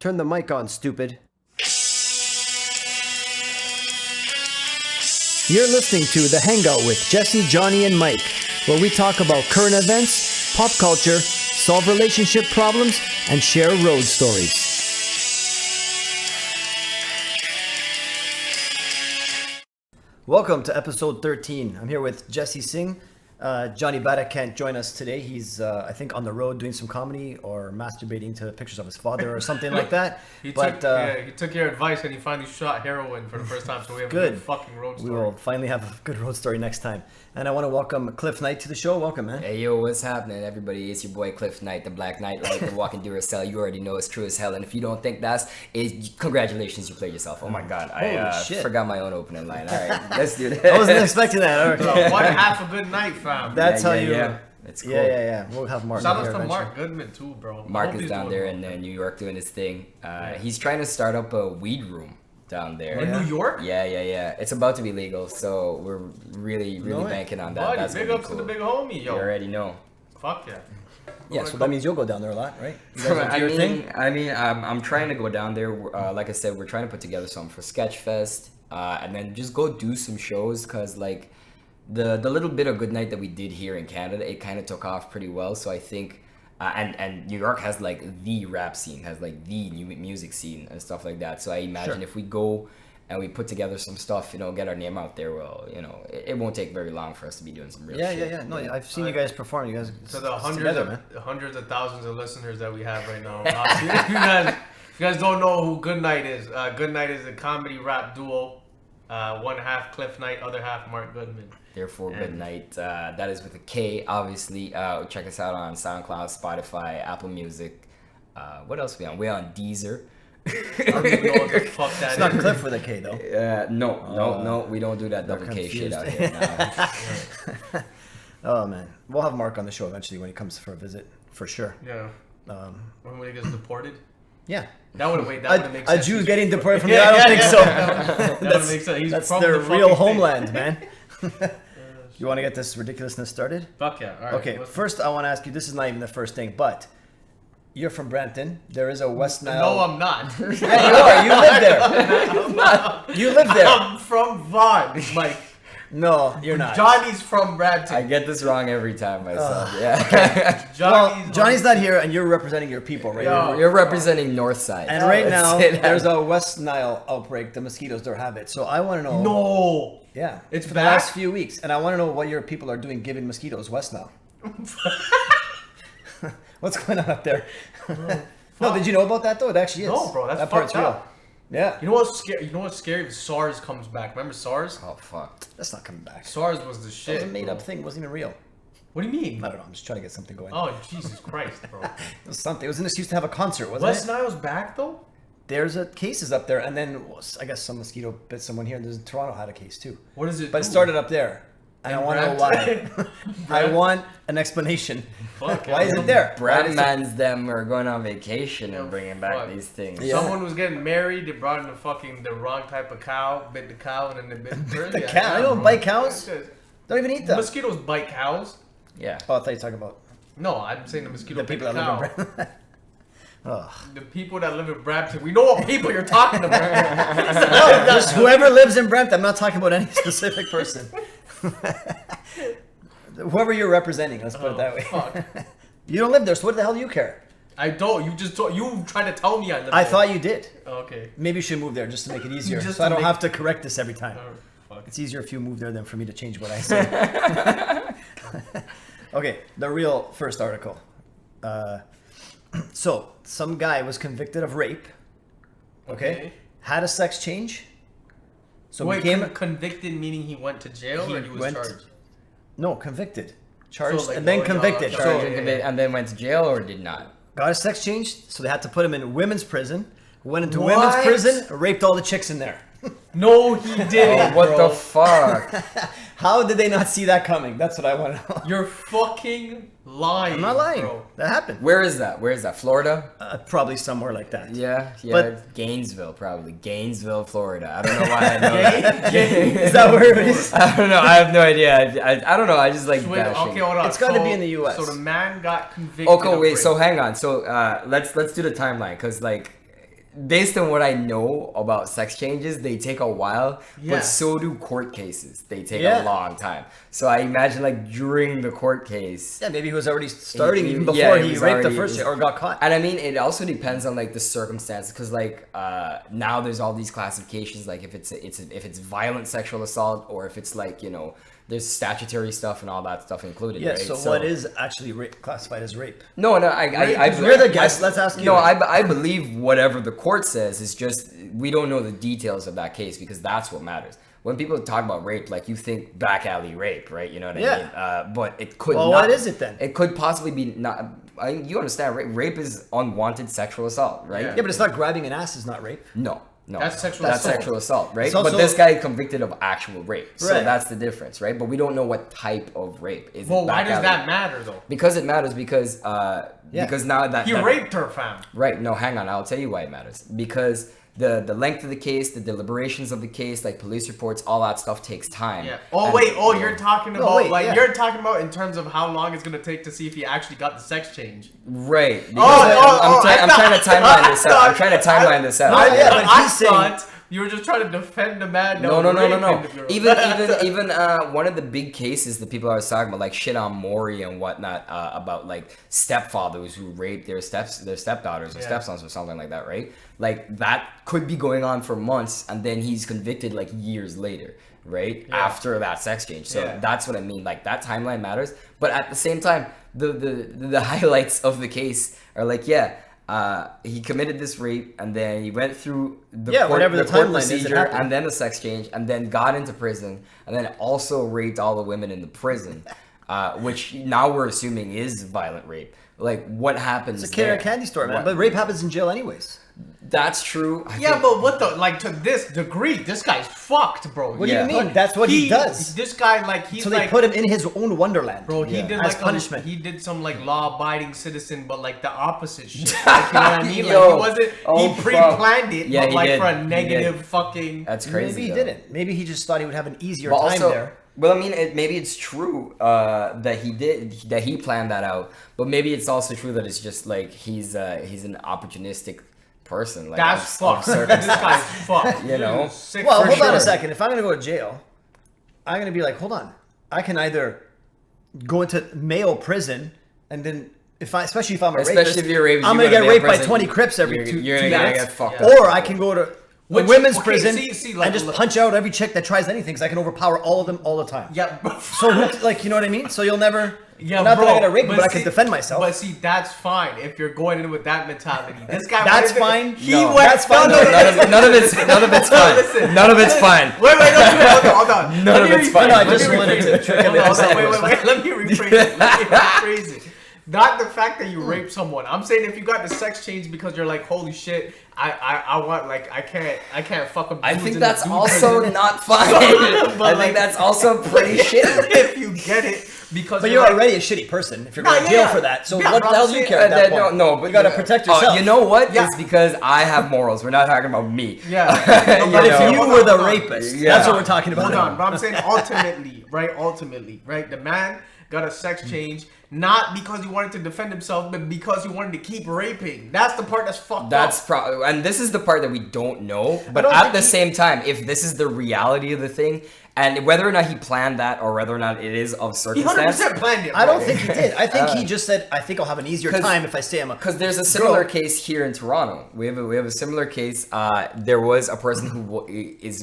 Turn the mic on, stupid. You're listening to The Hangout with Jesse, Johnny, and Mike, where we talk about current events, pop culture, solve relationship problems, and share road stories. Welcome to episode 13. I'm here with Jesse Singh. Johnny Bada can't join us today. He's, I think, on the road doing some comedy or masturbating to pictures of his father or something like that. He took your advice and he finally shot heroin for the first time, so we have a good fucking road story. We will finally have a good road story next time. And I want to welcome Clif Knight to the show. Welcome, man. Hey, yo, what's happening, everybody? It's your boy Clif Knight, the Black Knight, like the walking Duracell. You already know it's true as hell. And if you don't think congratulations, you played yourself. Oh my God, I forgot my own opening line. All right, let's do that. I wasn't expecting that. All right. So, one half a good night, fam. That's how you. Yeah. It's cool. Yeah. We'll have Mark. Shout out to Mark Goodman too, bro. Mark is down there in New York doing his thing. He's trying to start up a weed room down there. In New York? Yeah. It's about to be legal, so we're really banking on that. Buddy, that's big ups to the big homie, yo. You already know. Fuck yeah. Yeah, so that means you'll go down there a lot, right? I'm trying to go down there. Like I said, we're trying to put together something for Sketchfest, and then just go do some shows, cause like the little bit of good night that we did here in Canada, it kind of took off pretty well. So I think, and New York has like the rap scene, has like the new music scene and stuff like that. So I imagine if we go and we put together some stuff, get our name out there, well, it won't take very long for us to be doing some real shit. Yeah. No, I've seen you guys perform. You guys to the hundreds of thousands of listeners that we have right now. If you guys don't know who Good Night is, Good Night is a comedy rap duo. One half Clif Knight, other half Mark Goodman. Therefore, Good Night. That is with a K, obviously. Check us out on SoundCloud, Spotify, Apple Music. What else are we on? We're on Deezer. I don't even know what the fuck that it's not Clif with a K, though. No. We don't do that double K shit out here. No. Oh, man. We'll have Mark on the show eventually when he comes for a visit, for sure. Yeah. When he gets deported? Yeah. That would make sense. A Jew getting deported from there? I don't think so. That would make sense. That's their real homeland, man. You want to get this ridiculousness started? Fuck yeah. All right. Okay, first I want to ask you, this is not even the first thing, but you're from Brampton. There is a West Nile. No, I'm not. Yeah, you are. You live there. You live there. I'm from Vaughan, Mike. No, you're not. Johnny's from Brampton. I get this wrong every time myself. Yeah. Johnny's not here, and you're representing your people, right? You're representing North Side. And right now, there's a West Nile outbreak. The mosquitoes don't have it. So I want to know. No. Yeah. It's for the last few weeks. And I want to know what your people are doing giving mosquitoes West Nile. What's going on up there? No, did you know about that, though? It actually is. No, bro. That part's real. Yeah. You know what's scary? What's scary? SARS comes back. Remember SARS? Oh, fuck. That's not coming back. SARS was the shit. It was a made-up thing. It wasn't even real. What do you mean? I don't know. I'm just trying to get something going. Oh, Jesus Christ, bro. It was something. It was an excuse to have a concert, wasn't West it? Nile's back, though? There's cases up there, and then I guess some mosquito bit someone here. And Toronto had a case, too. What is it? But it started up there. And I want to know why. I want an explanation. Fuck, why is it there? Bradman's them are going on vacation and bringing back these things. Yeah. Someone was getting married. They brought in the wrong type of cow. Bit the cow and then they bit the bird. The cow? I don't bite cows. Don't even eat them. Mosquitoes bite cows. Yeah. Oh, I thought you were talking about. No, I'm saying the mosquito the people bit the that cow. live in Brampton. The people that live in Brampton. We know what people you're talking about. No, just whoever lives in Brampton. I'm not talking about any specific person. Whoever you're representing, let's put it that way. Fuck. You don't live there, so what the hell do you care? I don't. You tried to tell me I live there. I thought you did. Oh, okay. Maybe you should move there just to make it easier, so I don't have to correct this every time. Oh, fuck. It's easier if you move there than for me to change what I say. Okay, the real first article. So, some guy was convicted of rape. Okay. Had a sex change. So wait, convicted meaning he went to jail or he was charged? No, convicted. Charged and then convicted. And then went to jail or did not? Got a sex change, so they had to put him in women's prison. Went into women's prison, raped all the chicks in there. No, he didn't. What the fuck? How did they not see that coming? That's what I want to know. You're fucking lying. I'm not lying. Bro. That happened. Where is that? Florida? Probably somewhere like that. Yeah. But Gainesville, probably. Gainesville, Florida. I don't know why I know that. Is that where it is? I don't know. I have no idea. I don't know. I just like bashing. Okay, hold on. It's got to be in the U.S. So the man got convicted. Okay, wait. So hang on. So let's do the timeline because like based on what I know about sex changes, they take a while, Yeah. but so do court cases. They take Yeah. a long time. So I imagine like during the court case. Yeah, maybe he was already starting even before Yeah, he was raped the already- first chick or got caught. And I mean, it also depends on like the circumstances, because like now there's all these classifications, like if it's violent sexual assault, or if it's like, you know, there's statutory stuff and all that stuff included. Yeah, right? so what is actually classified as rape? No, You're the guest, let's ask you. No, I believe whatever the court says is just, we don't know the details of that case, because that's what matters. When people talk about rape, like you think back alley rape, right? You know what I mean? But it could. Well, not, what is it then? It could possibly be not. You understand? Rape is unwanted sexual assault, right? Yeah, but it's not grabbing an ass is not rape. No. That's sexual That's assault. sexual assault, right? It's also- But this guy is convicted of actual rape, so Right. that's the difference, right? But we don't know what type of rape. Is Well, it why back does alley? that matter though? Because it matters, because now that He that- raped her, fam. Right. No, hang on. I'll tell you why it matters. Because the length of the case, the deliberations of the case, like police reports, all that stuff takes time. Yeah. Oh And- wait. Oh, you're talking about you're talking about in terms of how long it's gonna take to see if he actually got the sex change. Right. Because I'm trying to timeline this out. I'm trying to timeline this out. No, yeah, but I he's saying- thought you were just trying to defend the man. No. Even one of the big cases that people are talking about, like shit on Maury and whatnot, about like stepfathers who raped their stepdaughters or stepsons or something like that, right? Like that could be going on for months, and then he's convicted like years later, right? Yeah. After that sex change. So Yeah. that's what I mean. Like that timeline matters, but at the same time, the highlights of the case are like, he committed this rape, and then he went through whatever the court timeline is, it procedure, happened. and then the sex change, and then got into prison, and then also raped all the women in the prison, which now we're assuming is violent rape. Like, what happens? It's a carrot there? candy store, man. What- But rape happens in jail anyways. That's true. I Yeah, think- but what the like to this degree, this guy's fucked, bro. What do Yeah. you mean? That's what he does. This guy, like, he's So they like, put him in his own wonderland. bro. He Yeah. did As like punishment. he did some like law-abiding citizen, but like the opposite shit. Like, you know what I mean? Like Yo. he wasn't. Oh, He pre-planned it, Yeah, but he like did. for a He negative did. fucking. That's crazy. Maybe he though. didn't. Maybe he just thought he would have an easier But time also, there. well, I mean, maybe it's true that he planned that out, but maybe it's also true that it's just like he's an opportunistic person. Like That's of fucked. This circumstance. guy's fucked. You know? Sick Well, for hold on sure. a second. If I'm gonna go to jail, I'm gonna be like, hold on. I can either go into male prison, and then especially if I'm a Especially rapist, if you're a rapist, I'm you gonna go to get male raped by prison, 20 Crips every you're- two you're two gonna minutes. get fucked up. Or I can go to a Which- women's okay, prison see, like, and just look- punch out every chick that tries anything, because I can overpower all of them all the time. Yeah, So, like, you know what I mean? So you'll never. yeah, not bro. that I got raped, but I see- can defend myself. But see, that's fine if you're going in with that mentality. This guy. That's went in- fine? He No. went. That's fine. No, None of it's fine. Listen. None of it's fine. Wait, hold on. None of it's fine. No, I just wanted to trick him into Hold saying on, it was wait. Let me rephrase it. Not the fact that you raped someone. I'm saying if you got the sex change because you're like, holy shit, I want, like, I can't fuck up. I dudes think in the that's dude also prison. not fine. But, I like- think that's also pretty shitty. If you get it, because But you're like, already a shitty person if you're Nah, going to jail yeah. for that. So Yeah, what but the hell I'm do you saying- care at that point? No, but you got to protect yourself. You know what? Yeah. It's because I have morals. We're not talking about me. Yeah. No, You But know? if you Hold were on, the hold on. rapist, Yeah. that's what we're talking about. Hold on, but I'm saying ultimately, right? The man got a sex change not because he wanted to defend himself, but because he wanted to keep raping. That's the part that's fucked That's up. and this is the part that we don't know. But don't at think the he- same time, if this is the reality of the thing, and whether or not he planned that or whether or not it is of He circumstance, 100% planned it. I don't bro. think he did. I think he just said, I think I'll have an easier 'Cause- time if I stay on my... because there's a similar Girl. case here in Toronto. We have a similar case. There was a person who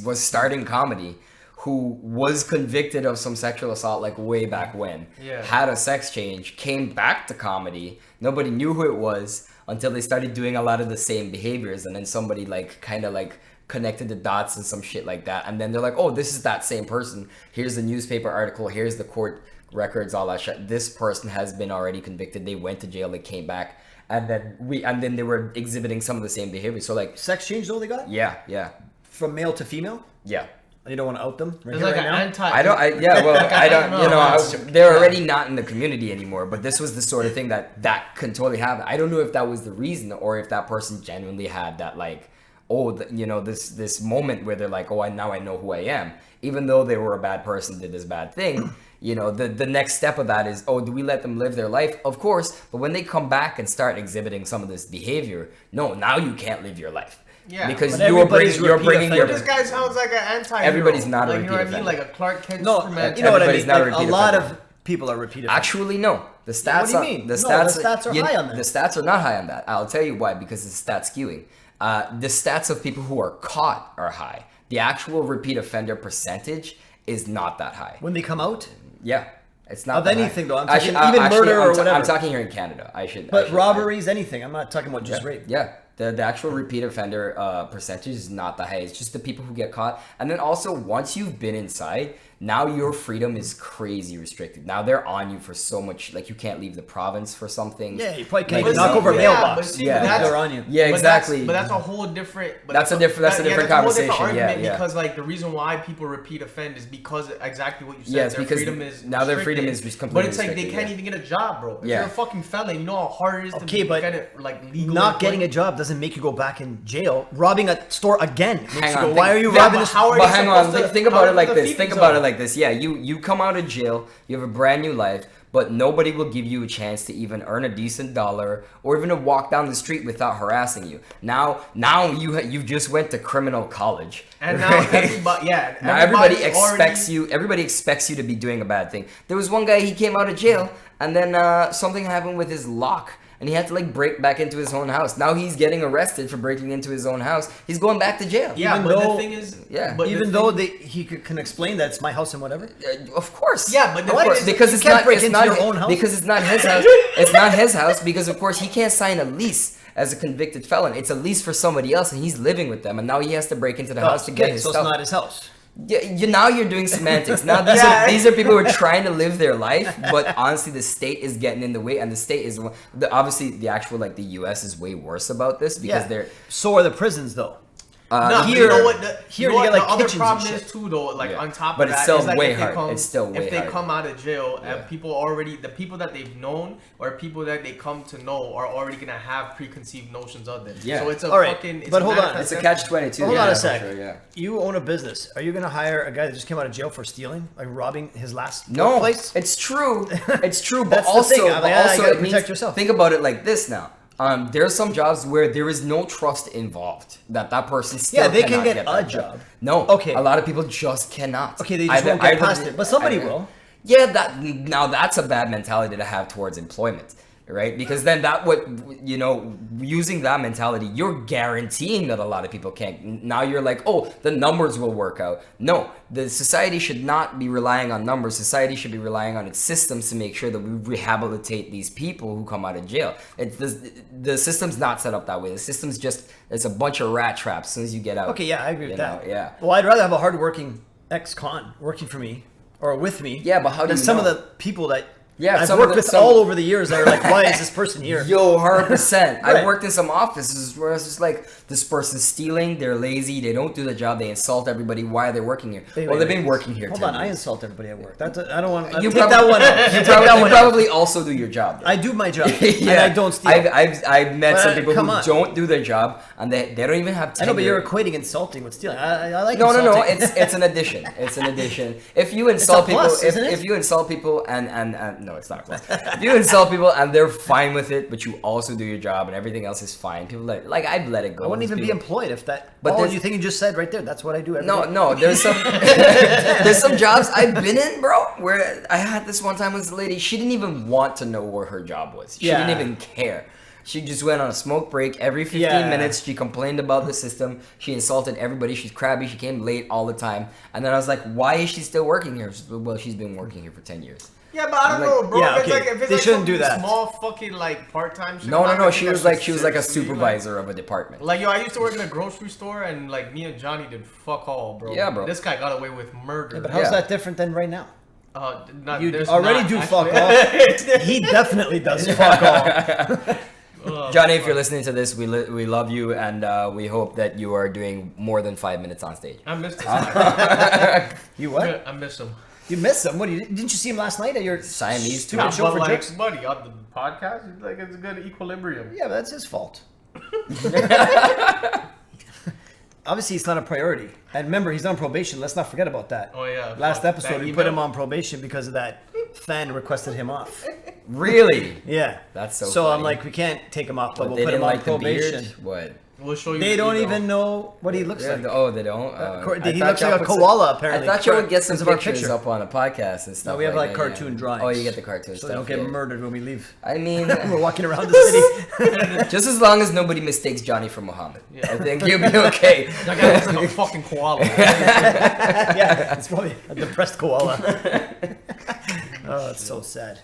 was starting comedy, who was convicted of some sexual assault like way back when. Yeah. Had a sex change, came back to comedy. Nobody knew who it was until they started doing a lot of the same behaviors, and then somebody like kind of like connected the dots and some shit like that, and then they're like, oh, this is that same person. Here's the newspaper article, here's the court records, all that shit. This person has been already convicted. They went to jail, they came back, and then they were exhibiting some of the same behaviors. So like, Sex change though they got? yeah. From male to female? Yeah. You don't want to out them right It's here, like right an now? anti. I don't they're already not in the community anymore, but this was the sort of thing that can totally happen. I don't know if that was the reason or if that person genuinely had that like, this moment where they're like, oh, now I know who I am, even though they were a bad person, did this bad thing. The next step of that is, do we let them live their life? Of course, but when they come back and start exhibiting some of this behavior, no, now you can't live your life. Yeah, because you're bringing your. This guy sounds like an anti-hero. Everybody's not a like, repeat you know what offender. I mean? Like a Clark Kent. No, Superman. you know what I mean. Everybody's not a Like, a repeat lot offender. of people are repeat offenders. Actually, no. The stats. What do you mean? The No, stats. the stats are high on that. The stats are not high on that. I'll tell you why. Because the stats skewing. The stats of people who are caught are high. The actual repeat offender percentage is not that high. When they come out? Yeah. It's not Of that anything, high. though. I'm talking even murder or whatever. I'm talking here in Canada. But robberies, anything. I'm not talking about just rape. Yeah. The actual repeat offender percentage is not that high. It's just the people who get caught. And then also, once you've been inside, now your freedom is crazy restricted. Now they're on you for so much. Like, you can't leave the province for something. Yeah, you probably can't Like, knock over a mailbox. They're on you. Yeah, exactly. But that's a whole different. That's a different conversation. Argument Yeah. Because like the reason why people repeat offend is because exactly what you said. Yeah, it's their because freedom is now their freedom is just completely But it's like they restricted, can't even get a job, bro. If Yeah. you're a fucking felon, you know how hard it is to get it like legal. Not getting a job doesn't make you go back in jail. Robbing a store again makes Hang you on, go, why are you yeah, robbing but this? how are But they hang on, supposed to- think how about are it like they this. feed Think about it themselves? like this. Yeah, you come out of jail, you have a brand new life, but nobody will give you a chance to even earn a decent dollar or even to walk down the street without harassing you. Now you just went to criminal college. And now right? everybody, yeah. Now everybody everybody's expects already- you. Everybody expects you to be doing a bad thing. There was one guy. He came out of jail, and then something happened with his lock, and he had to like break back into his own house. Now he's getting arrested for breaking into his own house. He's going back to jail. Yeah, Even but though- the thing is, Yeah. but Even the though thing- he can explain that it's my house and whatever. Of course. Yeah, but the Of thing course, is, because you it's can't not break it's into not your hi- own house. because it's not his house. It's not his house because of course he can't sign a lease as a convicted felon. It's a lease for somebody else, and he's living with them, and now he has to break into the house to get Okay, his so stuff. it's not his house. Now you're doing semantics. Now these are people who are trying to live their life, but honestly, the state is getting in the way, and the state is obviously the actual like the U.S. is way worse about this because they're. So are the prisons, though. No, here- you know what? here you know you what get, like, the other kitchens and problem shit. is too, though. Like Yeah. on top But of it's that, still is, like, way if they hard. come- It's still way if they hard. come out of jail Yeah. and people already, the people that they've known or people that they come to know are already gonna have preconceived notions of them. Yeah. So it's a All right, fucking. It's but a hold on. manifest It's a destiny. catch-22. Hold yeah, on a for sec. sure, yeah. You own a business. Are you going to hire a guy that just came out of jail for stealing, like robbing his last No, place? it's true. It's true, but That's the also, thing. I'm like, but also you gotta it means, protect yourself. think about it like this now. There are some jobs where there is no trust involved. That person still Yeah, they can cannot get that a job. No, Okay. a lot of people just cannot. Okay, they just won't get past it, but somebody will. Yeah, that's a bad mentality to have towards employment, right? Because then using that mentality, you're guaranteeing that a lot of people can't. Now you're like, oh, the numbers will work out. No, the society should not be relying on numbers. Society should be relying on its systems to make sure that we rehabilitate these people who come out of jail. The system's not set up that way. The system's it's a bunch of rat traps as soon as you get out. Okay, yeah, I agree with that. Yeah. Well, I'd rather have a hardworking ex-con working for me or with me. Yeah, but how do than you some know? of the people that I've some of worked the- with some- all over the years that are like, why is this person here? Yo, 100%. Right. I worked in some offices where it's just like, this person's stealing, they're lazy, they don't do the job, they insult everybody. Why are they working here? Wait, Well, they've wait. been working here. Hold 10 on, I years. insult everybody at work. I don't want. You Take that one out. You Take that one out. probably also do your job. though. I do my job, and I don't steal. I've met But, some people come who on. don't do their job, and they don't even have I tenure. know, but you're equating insulting with stealing. I like No, insulting. it's an addition. It's an addition. If you insult a plus, people, isn't it? if you insult people and no, it's not a plus. If you insult people and they're fine with it, but you also do your job and everything else is fine, people like I'd let it go. I wouldn't These even be people- employed if that. But But there's- you think you just said right there. That's what I do. Every day. No, there's some jobs I've been in, bro, where I had this one time with this lady. She didn't even want to know what her job was. She Yeah. didn't even care. She just went on a smoke break every 15 Yeah. minutes. She complained about the system. She insulted everybody. She's crabby. She came late all the time. And then I was like, why is she still working here? She said, well, she's been working here for 10 years. Yeah, but I don't I'm know, like- bro. Yeah, if it's okay. like, if it's They like shouldn't do something that. small fucking like part-time shit. No, I'm no, not no. gonna She take was that like shit she was like a seriously, supervisor of a department. Like, yo, I used to work in a grocery store, and like me and Johnny did fuck all, bro. Yeah, bro. This guy got away with murder. But how's Yeah. that different than right now? You there's already not, do actually. fuck off. He definitely does fuck off. Oh, Johnny, if you're listening to this, we love you, and we hope that you are doing more than 5 minutes on stage. I missed him. You what? I miss him. You missed him. Didn't you see him last night at your Siamese stupid twin. show But for like, jerks? buddy, on the podcast, it's like it's a good equilibrium. Yeah, but that's his fault. obviously it's not a priority. And remember, he's on probation. Let's not forget about that. Oh, yeah. Last Fuck, episode, that we put email? him on probation because of that fan requested him off. Really? Yeah. That's so So I'm funny. like, we can't take him off, but But we'll they put him didn't on like the probation. beard? What? We'll show you. They the don't email. even know what he looks like. Oh, they don't? He I looks thought like a y'all put koala, some- apparently. I thought you would get some because of our pictures picture. up on a podcast and stuff. No, we have like that, cartoon drawings. Oh, you get the cartoon So stuff. they don't get yeah. murdered when we leave. I mean, We're walking around the city. just as long as nobody mistakes Johnny for Muhammad, Yeah. I think you'll be okay. That guy looks like a fucking koala. Yeah, it's probably a depressed koala. Oh, it's so sad.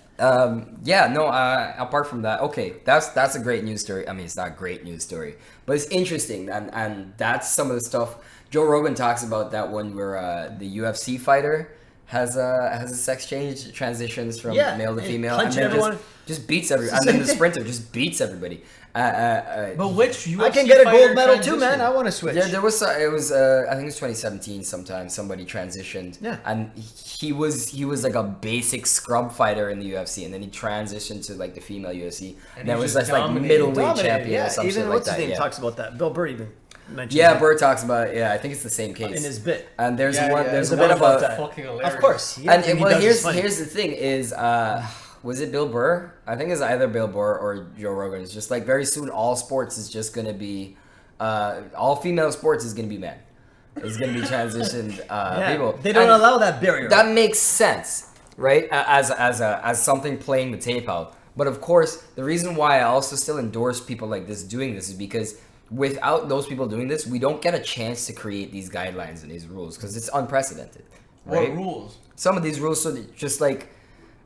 Yeah, no. Apart from that, okay, that's a great news story. I mean, it's not a great news story, but it's interesting, and that's some of the stuff Joe Rogan talks about. That one where the UFC fighter has a sex change, transitions from Yeah, male to and female, and punching then everyone. just beats everyone, and the then same the thing. sprinter just beats everybody. But which UFC I can get a fighter gold medal too, man. transitioned? I want to switch. There was it was I think it was 2017 sometime somebody transitioned, Yeah. and he was like a basic scrub fighter in the UFC, and then he transitioned to like the female UFC, and he then was just just like dominated. middleweight Dominated, champion yeah. or some Even shit like what's his that. name Yeah, talks about that. Bill Burr even mentioned yeah. that Burr talks about it. Yeah, I think it's the same case in his bit. And there's Yeah, one yeah, there's there's a one bit about about that. Fucking hilarious. Of course. and he well does is funny. here's the thing is was it Bill Burr? I think it's either Bill Burr or Joe Rogan. It's just like very soon all sports is just gonna be all female sports is gonna be men. It's gonna be transitioned Yeah, people. they don't And allow that barrier. that makes sense, right? As something playing the tape out. But of course, the reason why I also still endorse people like this doing this is because without those people doing this, we don't get a chance to create these guidelines and these rules because it's unprecedented, right? What rules? Some of these rules, so that just like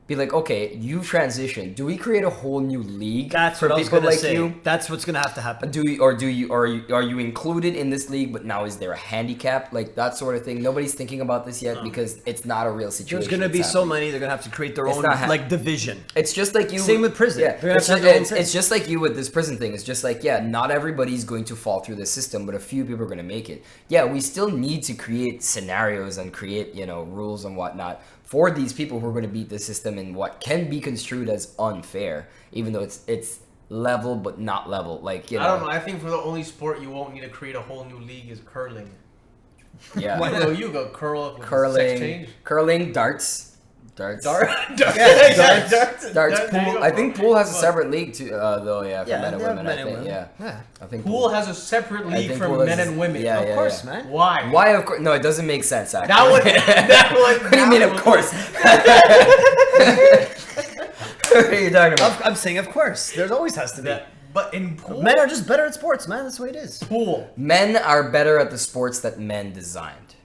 be like, okay, you transition. Do we create a whole new league That's for what I was people gonna like say. you? That's what's gonna have to happen. Are you included in this league? But now is there a handicap, like that sort of thing? Nobody's thinking about this yet because it's not a real situation. There's gonna be It's so happening. many. They're gonna have to create their It's own not ha- like division. It's just like you. Same with prison. Yeah, They're gonna it's, have to have their own it's, prison. it's just like you with this prison thing. It's just like, yeah, not everybody's going to fall through the system, but a few people are going to make it. Yeah, we still need to create scenarios and create, rules and whatnot for these people who are going to beat the system in what can be construed as unfair, even though it's level but not level. Like, I don't know. I think for the only sport you won't need to create a whole new league is curling. Yeah, Why go? You go curl with sex change. curling, darts. Darts. Yeah, Darts, There you pool. go. I think pool has a separate league too, though. Yeah, for Yeah, men and they have women. men I and think. women. Yeah, Yeah. I think Pool has a separate I league think for pool men is- and women. yeah, Of course, man. Why? Why? Of course, no, it doesn't make sense. Actually, That would. That would. What do you mean? Of course. What are you talking about? I'm saying, of course. There's always has to be. But in pool. Men are just better at sports, man. That's the way it is. Pool. Men are better at the sports that men designed.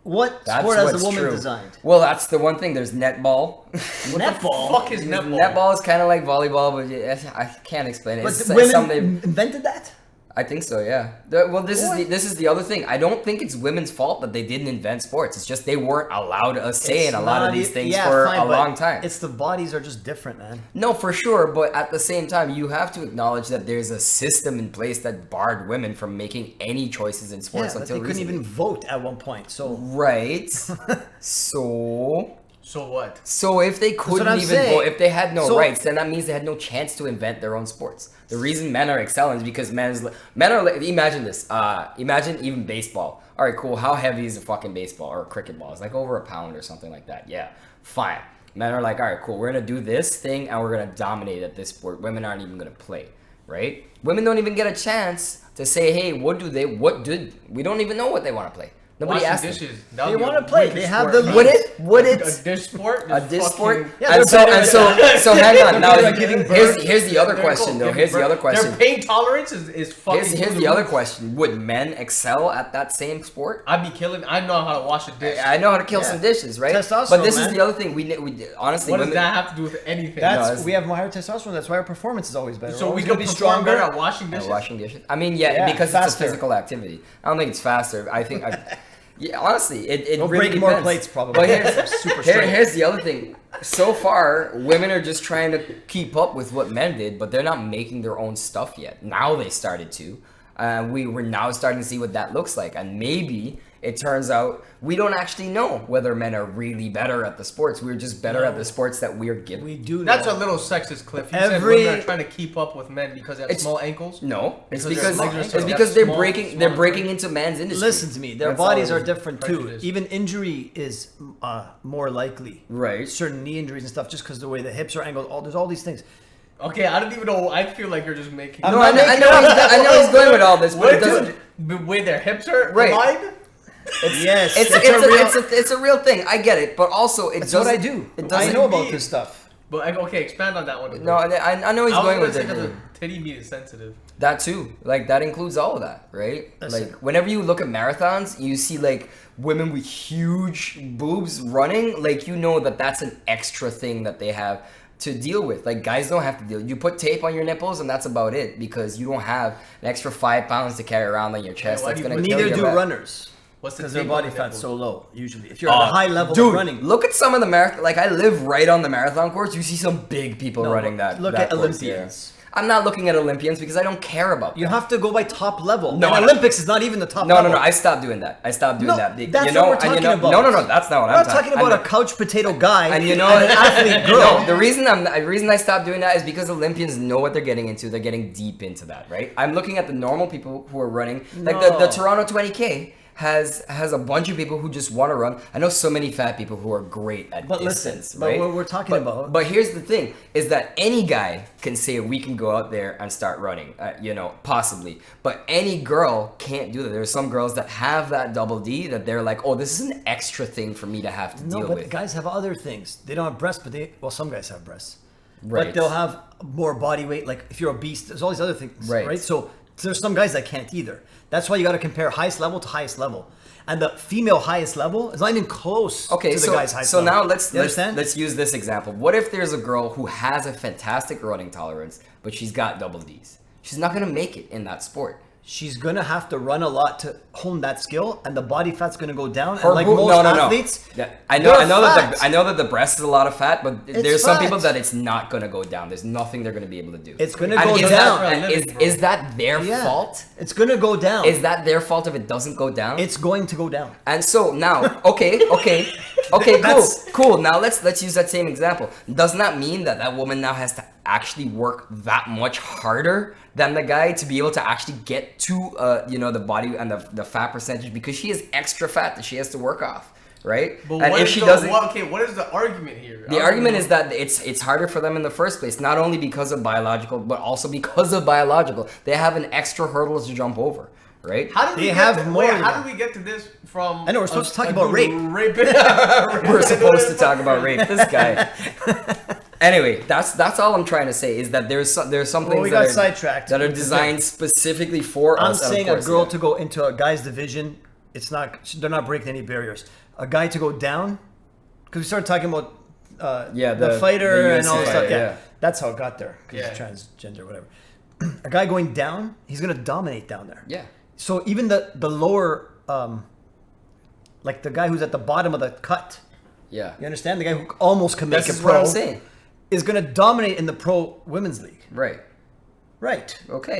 What That's sport has what's a woman true. designed? Well, that's the one thing. There's netball. Netball. Fuck is netball. Netball is kind of like volleyball, but I can't explain it. But It's the like women invented that? I think so, yeah. Well, this is the other thing. I don't think it's women's fault that they didn't invent sports. It's just they weren't allowed a say in a lot of these things for a long time. It's the bodies are just different, man. No, for sure, but at the same time, you have to acknowledge that there's a system in place that barred women from making any choices in Yeah, sports but until they couldn't recently. even vote at one point. So Right. So So what? if they what couldn't I'm even saying. vote, if they had no So- rights, then that means they had no chance to invent their own sports. The reason men are excelling is because men are like, imagine this. Imagine even baseball. All right, cool. How heavy is a fucking baseball or a cricket ball? It's like over a pound or something like that. Yeah, fine. Men are like, all right, cool. We're gonna do this thing and we're gonna dominate at this sport. Women aren't even gonna play, right? Women don't even get a chance to say, hey, we don't even know what they want to play. Nobody Washing asked them. dishes. They wanna play. They have the Would it? A dish sport. A dish sport? Yeah, and they're better so hang on. Now, better at giving birth. here's the other question, though. Here's the other question. Their pain tolerance is fucking. Here's through the other roof. question. Would men excel at that same sport? I'd be killing. I know how to wash a dish. I know how to kill Yeah. some dishes, right? Testosterone, But this man. is the other thing. We honestly, What does women, that have to do with anything? that's No, we have higher testosterone. That's why our performance is always better. so We're we always can gonna be be stronger stronger. at washing dishes. washing dishes. I mean, yeah, Yeah, because faster. it's a physical activity. I don't think it's faster. I think, yeah, honestly, it They'll really break more depends. plates probably. But here's, Super straight. here's the other thing. So far, women are just trying to keep up with what men did, but they're not making their own stuff yet. Now they started to. We're now starting to see what that looks like. And maybe it turns out we don't actually know whether men are really better at the sports. We're just better at the sports that we're given. We do know. That's a little sexist, Cliff. You said women are trying to keep up with men because they have small ankles? No, it's Because because they're breaking into man's industry. Listen to me. Their That's bodies all are different too. prejudice. Even injury is more likely. Right. Certain knee injuries and stuff, just because the way the hips are angled. There's all these things. Okay, I don't even know. I feel like you're just making. No, I know he's going with all this, but it doesn't. The way their hips are Right. aligned? Yes, It's a real thing. I get it, but also That's what I do. It I doesn't know about this stuff. But okay, expand on that one. No, I know he's going with it. The titty meat is sensitive. That too, like that includes all of that, right? Listen. Like whenever you look at marathons, you see like women with huge boobs running. Like you know that's an extra thing that they have to deal with. Like guys don't have to deal. You put tape on your nipples and that's about it because you don't have an extra 5 pounds to carry around on your chest. why That's do you gonna put- kill Neither your do back. runners. What's the Because their tape body on the fat's nipple? so low, usually. If you're at a high level Dude, of running. look at some of the marathon. Like I live right on the marathon course. You see some big people running that. Look that at course, yeah. Olympians. I'm not looking at Olympians because I don't care about them. You have to go by top level. No, And I- Olympics is not even the top No, level. I stopped doing that. I stopped doing No, that. that's what we're talking about. No, that's not what We're I'm not talking about a couch potato guy And you know, an athlete girl. No, the reason I stopped doing that is because Olympians know what they're getting into. They're getting deep into that, right? I'm looking at the normal people who are running, like the No. Toronto 20K has a bunch of people who just want to run. I know so many fat people who are great at But distance, listen, right? but what we're talking about. But here's the thing: is that any guy can say we can go out there and start running, possibly. But any girl can't do that. There's some girls that have that double D that they're like, oh, this is an extra thing for me to have to No, deal but with. guys have other things. They don't have breasts, but some guys have breasts. Right. But they'll have more body weight. Like if you're obese, there's all these other things. Right. So there's some guys that can't either. That's why you got to compare highest level to highest level. And the female highest level is not even close Okay, to the guy's highest so level. now let's understand? let's use this example. What if there's a girl who has a fantastic running tolerance, but she's got double D's? She's not gonna make it in that sport. She's gonna have to run a lot to hone that skill, and the body fat's gonna go down. Her And like boo- most no. athletes, Yeah, I know fat. I know that the breast is a lot of fat, but It's there's some fat. people that it's not gonna go down. There's nothing they're gonna be able to do. It's gonna And go is down. That, and is that their Yeah. fault? It's gonna go down. Is that their fault if it doesn't go down? It's going to go down. And so now, okay, cool. Now let's use that same example. Doesn't that mean that woman now has to actually work that much harder than the guy to be able to actually get to the body and the fat percentage because she is extra fat that she has to work off, right? But and what if is she the, doesn't, what is the argument here? the argument is that it's harder for them in the first place, not only because of biological, but also because of biological. They have an extra hurdle to jump over. Right? How did They we get have to, more wait, than how that. did we get to this from? I know, we're supposed to talk about rape. We're supposed to talk about rape. This guy. Anyway, that's all I'm trying to say is that there's some things we that got are, sidetracked. that are designed specifically for I'm us. and of saying a course, girl yeah. to go into a guy's division, they're not breaking any barriers. A guy to go down, because we started talking about the fighter the and all UFC this stuff. fighter, Yeah, that's how it got there. Because Yeah. he's transgender, whatever. A guy going down, he's gonna dominate down there. Yeah. So even the lower, like the guy who's at the bottom of the cut, Yeah. you understand? The guy who almost can make This it is what pro I'm saying. is gonna dominate in the pro women's league. Right. Right. Okay.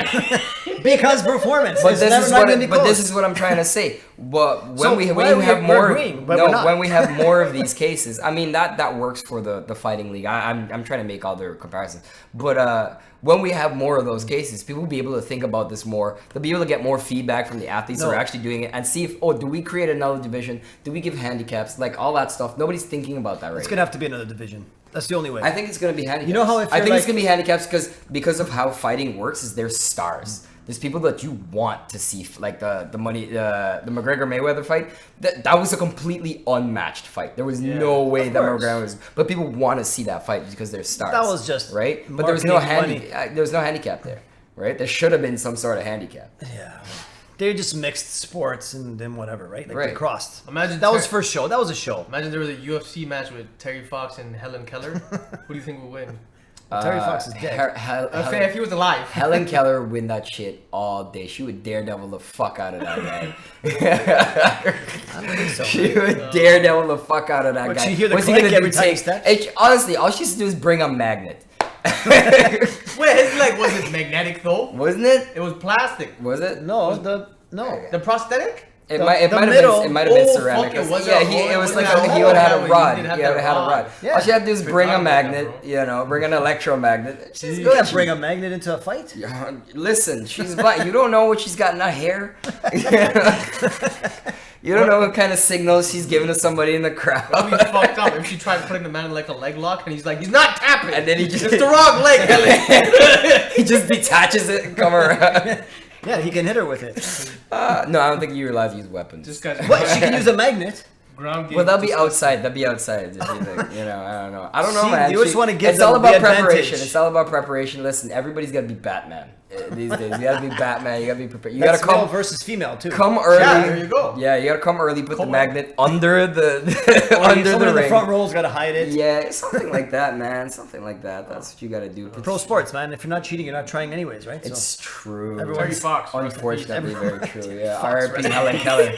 Because performance. But It's this never is not what gonna be but this close. is what I'm trying to say. But when So when why you we're have more agreeing, but we're not. when we have more of these cases, I mean that works for the fighting league. I'm trying to make other comparisons. But when we have more of those cases, people will be able to think about this more. They'll be able to get more feedback from the athletes who No. are actually doing it and see if do we create another division? Do we give handicaps? Like all that stuff. Nobody's thinking about that right It's now. gonna have to be another division. That's the only way. I think it's gonna be handicaps. You know how if I you're think it's like- gonna be handicaps because of how fighting works. Is there's stars. There's people that you want to see, like the McGregor Mayweather fight. That was a completely unmatched fight. There was no way of that course. McGregor was. But people want to see that fight because there's stars. That was just right. But there was no marketing there was no handicap there. Right. There should have been some sort of handicap. Yeah. They just mixed sports and then whatever, right? Like they Right. crossed. Imagine that was first show. That was a show. Imagine there was a UFC match with Terry Fox and Helen Keller. Who do you think would win? Terry Fox is dead. If he was alive. Helen Keller would win that shit all day. She would daredevil the fuck out of that guy. I don't think so. She would daredevil the fuck out of that But guy. she hear the What's he click gonna every do? time he Take? steps? Honestly, all she has to do is bring a magnet. Wait, his leg wasn't magnetic though. Wasn't it? It was plastic. Was it? No, The no. prosthetic? It might have been Oh, ceramic. fuck, it was Yeah, a- it was was like that he would have had hole? a rod. He He did would have have had a that rod. rod. Yeah. All she had to do is bring a Big magnet, bro. bring an electromagnet. She's You good. can't bring a magnet into a fight. Yeah, listen, she's black. You don't know what she's got in her hair. You don't know what kind of signals she's giving to somebody in the crowd. That'd be fucked up if she tried putting the man in like a leg lock and he's like, he's not tapping. And then he just it's the wrong leg. he just detaches it and come around. Yeah, he can hit her with it. No, I don't think you're allowed to use weapons. This guy's What? She can use a magnet. ground game. Well, that'll be outside. That'll be outside. If you think, I don't know. I don't know, See, man. you just wanna give It's them all the about advantage. preparation. It's all about preparation. Listen, everybody's got to be Batman these days. You got to be Batman. You got to be prepared. You got That's to male come versus female too. early. Yeah, there you go. Yeah, you got to come early. Put the Come on. magnet under the Or under someone the in the ring. front row's got to hide it. Yeah, something like that, man. Something like that. That's what you got to do. Pro sports, man. If you're not cheating, you're not trying anyways, right? It's true. Everyone- Terry Fox. Unfortunately, very true. Yeah. Fox, R.I.P. right? Helen Keller.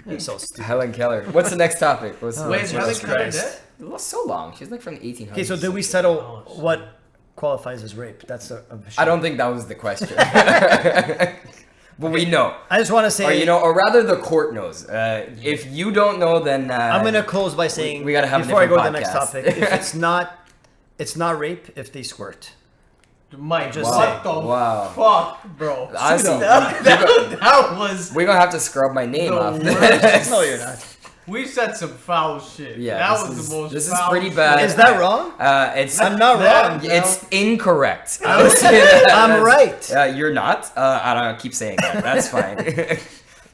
You're so stupid. Helen Keller. What's the next topic? What's Wait, is Helen Jesus Keller Christ. dead? It was so long. She's like from the 1800s. Okay, so did we settle what qualifies as rape? That's a I don't think that was the question. But we know. I just want to say, Or rather the court knows. If you don't know, then I'm gonna close by saying we gotta have a before I go to the different next podcast. topic. If it's not rape if they squirt. Mike, Just what saying. the Wow. fuck, bro? Honestly, That was. we're gonna have to scrub my name The off. worst. No, you're not. We said some foul shit. Yeah, that this was is- the most. this is foul pretty shit. bad. Is that wrong? It's I'm not wrong. It's incorrect. I would say that. I'm right. You're not. I don't know, keep saying that. That's fine.